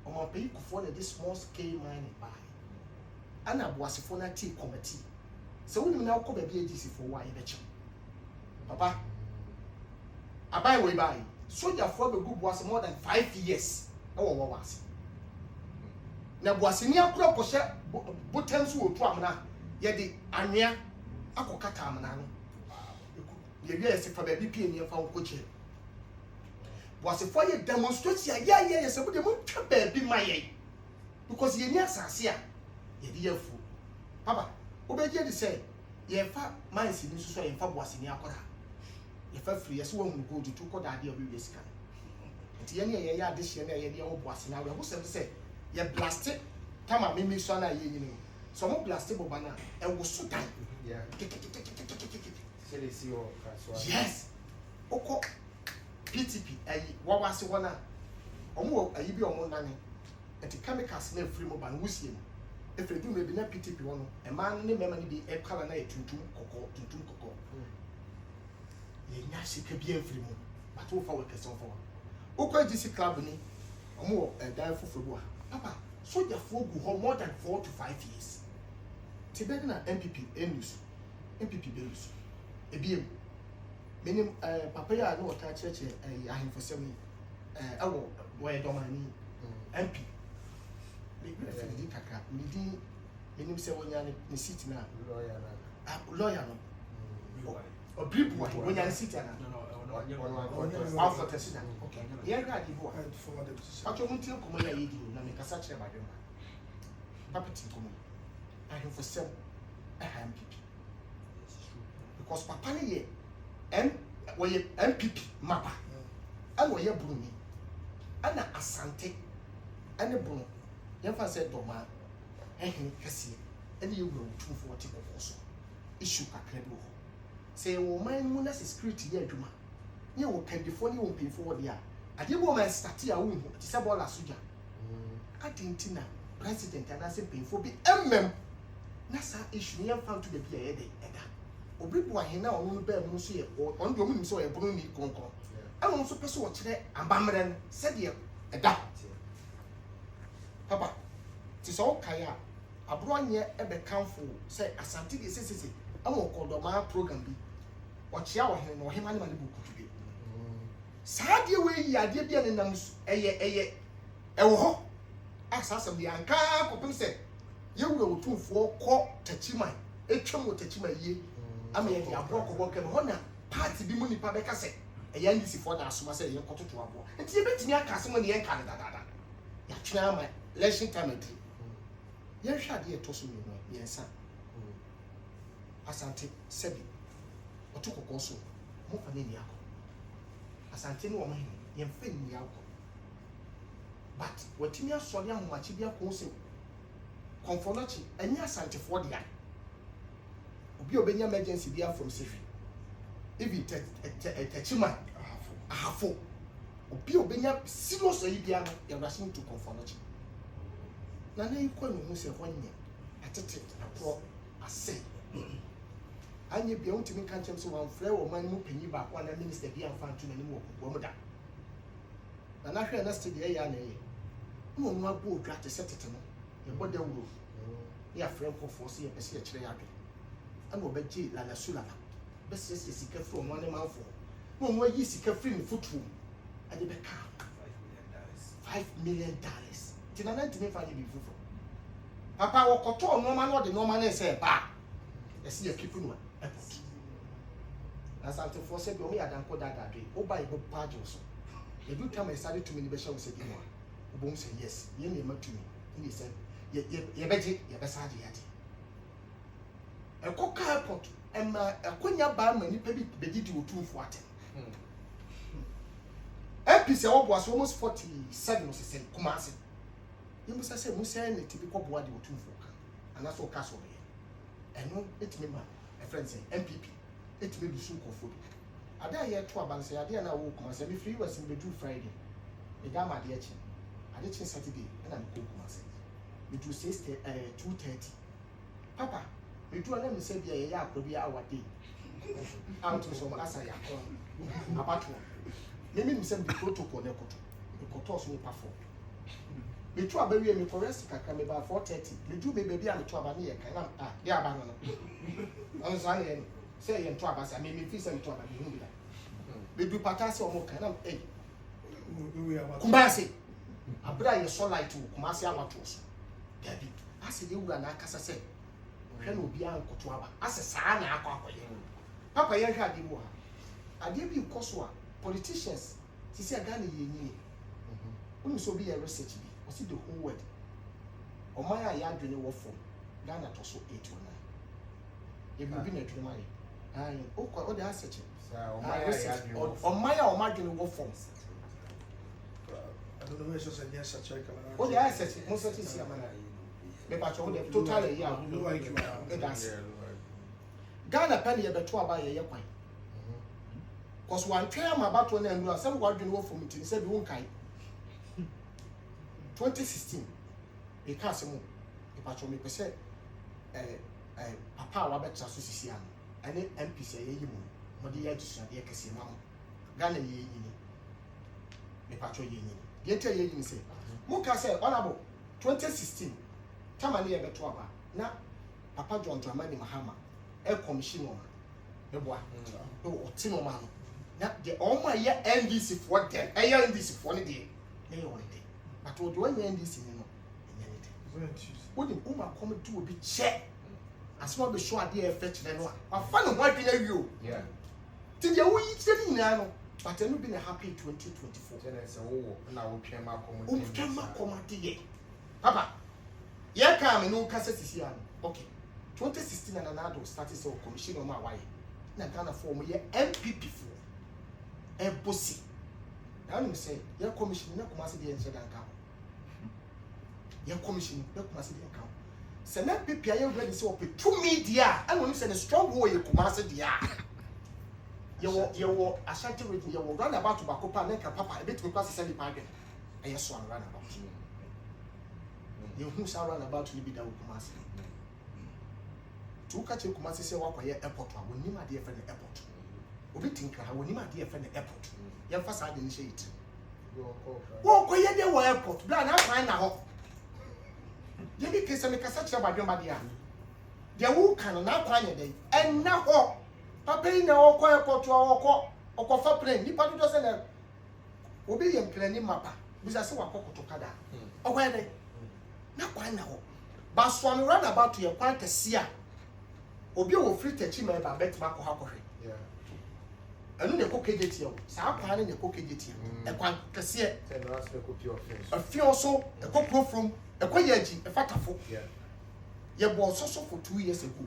Speaker 1: On my pay for this small scale mining buy. And I was a phone tea committee. So when now come baby agency for why you papa abai we buy soldier for be good was more than 5 years what was na boase ni akura ko hye botan so otu amna ye de anwea akokata amna no ye wie se fa baby pie ni fa ko che boase for ye demonstrate ya se bude mo twa baby maye because ye ni asase a ye de yafu papa obeje de say ye fa mansi ni so ye fa boase ni akora ye fa free ye so won go to ko da de obi sika nti ye ne ye ya de hye na ye de wo boase na we ho se ye blasted tama mimi so na ye nyini so mo blasted bo bana e wo so dan
Speaker 2: yeah say they see your kaswa
Speaker 1: yes oko PTP ayi wa wase wona omo ayi bi omo nane eti chemicals na free mo ban wusie no efre du me bi na PTP wono e man ne mema ni bi e kala na etuntum kokko ye nya sika bi afri mo but wo fa wo kese wo fa oko GC club ni omo dan foforo a papa soldier for go more than 4 to 5 years tibedi na NPP enus NPP belus ebiem menim papa ya no wata cheche ahemfosem awo boy domani MP me di kaka me di menim se wonya ne seat na lawyer no obribu wa wonya ne seat na no for tesina okay yeah ga di bo
Speaker 6: for the position
Speaker 1: acho munti ko ya yedi na me kasa chere ba dema papa ti ko mo ahemfosem MPP because papa ne ye MPP mapa and we bruni ana asante ane bunu yemfa say doma kese ene ye wuro 240 kokoso issue kakra bi ho say wo man mu na security ye adwuma ye wo kandifo ne wo mpinfo wo dia ade bo man start ya wo hu ti say bola soja adentina president ana say mpinfo bi na sa issue yemfa to be bia ye de eda obribu ahena onu ba mu so ye on do mu so ye bunu ni konkon anu so pese wo kire ambamre no se de eda papa ti so kaya abro nye ebe kanfo se asante de sesese anu kodoma program bi o chia wo hen no hema ne ma ne bu kutu bi saade we yi ade bia ne nam eye ewo ho asasam bi anka kopem se ye wura otumfo ko tachiman etwam otachima yie ama ye dia broko boke ho na party bi mu nipa beka se eya ndisi for na asoma se ye kototo abo enti ye betimi aka se mo ne ye nka dada ya twena ama election time adu ye hwade ye toso mi no ye nsa asante sebi otokoko so mo fa ne ni akọ asante ni wo ma ye mfa ni akọ but watimi asori ahomachi bi akọ se konfonachi anya asante for dia obi obenya emergency bia from safe even techima ahafo obi obenya serious ayi bia no ya rushing to conformity na na ikọ no mu se honye atete akọ ase anye bia untimi kan chem so wan frɛ wo man mu panyi ba kwa na minister bia mfa ntu na ni mu wo da na hwɛ na study ya na ye mo no abo odwa te setete no ye boda wuro ya frɛ ko force ye pese ye kyerɛ ya adwe ana obeji la sulala bese sika fro no ne manfo mo yi sika free ni futu ade be ka $5 million tina na ntimi fa ni bi fufu papa wo koto no ma no de no ma na se ba ese ye kipu no airport na santo for se bi o me ya dan ko dada dwe o ba ibo page so e do time e sare to me ni be shawo se bi mo o bo say yes ye na matumi ni se ye beje ye be saje ya de eko ka airport ema akonya ba ma ni pe bi begidi otumfo atem APlus was almost 47 or so Kumasi. You must say Musa and the typical body or 2 folk. And that's all castle here. And no, it me man, a friend say NPP. It may be soon food. I dare hear 2 bands. I dare now walk myself if you was in the Friday. The Dama dear chin. I did Saturday and I'm cook myself. We do 2:30. Papa, we do let me say be a yard could be our day. Out to some Asaya. About one. Maybe we send the protocol, the Kotos will perform. me to aba wie me koresi kakra me ba 4:30 me do me baby am to aba ne ye kan na ye aba no on so ane say ye to aba say me fi say me to aba me hu bi da me do pata say o mo kan na
Speaker 6: we are
Speaker 1: kumase abra ye so light wo kumase amato so gabi ase ye wura na akasa say hwe na obi an koto aba ase saa na akwa akoye papa ye hwa ade mu ha ade bi koso a politicians sisi aga na ye nyi unu so bi ye research bi o see the whole world o man a ya adwene wo fo Ghana to so 8 or 9 ye bi na adwene mai ai o de research
Speaker 2: o
Speaker 1: man a o ma adwene wo fo
Speaker 6: I don't know where it's a yes, such a
Speaker 1: o de research mo search si amana me pa cho de total ya it does Ghana pen ye beto aba ye kwan cause one try am about one and do some what you know from it say be won kai 2016 e ka se mo e pa cho me pese papa wa betra so sisi an ane NPP say ye yi mo mo de ya tusua de kese ma mo Ghana ye yi ni me pa cho ye yi ni ye tell ye yi ni say mo ka say honorable 2016 tamale ye beto aba na papa John Dramani Mahama commission on the boy o tino man na the all my year NDC for them NDC for the day na you want it but o do NDC no anything what the woman come to be check as well be sure dey fetch them no afa no what na you
Speaker 2: yeah
Speaker 1: till you we say na no but no be na happy 2024
Speaker 2: then say wo na wo twem akoma
Speaker 1: o twem akoma dey papa ye ka me no kasa sisi an okay 2016 and Addo started so commission on my way. Na Ghana form ye NPP for bossy. Now you say your commission na kuma se dey enche dan ka. Your commission na kuma se dey account. Se na NPP aye ready say ope 2 media and when you say the strong way you kuma se dey. You Ashanti region you run about to Bakopa na ka papa e bit me class send the party. Aye so run about. You who say run about to be da kuma se. To catch a Kumasi say Wakoye airport, when you might defend the airport. Obi tinker, when you might defend the airport. Your first I didn't say it. Wakoye de airport, bland out fine now. You be kissing a such about your body. The who can now find a day, and now, Papa in our airport to our call or coffee plane. You probably doesn't have Obi and Clenny Mappa, because I saw a cocoa to Kada. Oh, where they not quite now. But Swami run about to your point to see. Obi o free techi me ba bet ma ko ha ko hwe anu ne ko kejeti o sa kwa ne ko kejeti e kwa kese e
Speaker 2: say no ask me copy of things
Speaker 1: afi also e ko pro from e ko yaji e fatafo ye bo so for 2 years ago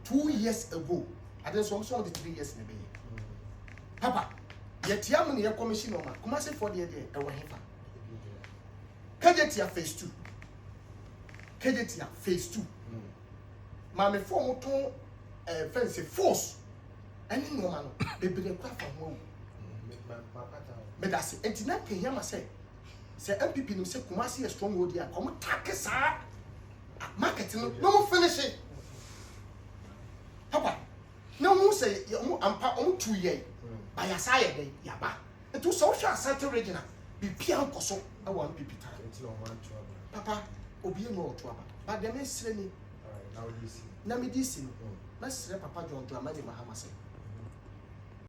Speaker 1: 2 years ago ade so the 3 years ne be papa ye tiam ne ye commission o ma kuma se for de e wo hefa kejeti phase 2 kejeti phase 2 Mame form to fence force any no man bebe de kwa from home me da se enti na kan yama say NPP nim say Kumasi a strong hold here come take sa market no mo finish it papa no mo say mo ampa o 2 year by asaya dey yaba it was social center regional be pia nkoso e wa NPP ta
Speaker 2: enti no man to
Speaker 1: papa obi e no to aba but dem esre ni
Speaker 2: now you see
Speaker 1: na me di si no na sere papa John Dramani Mahama say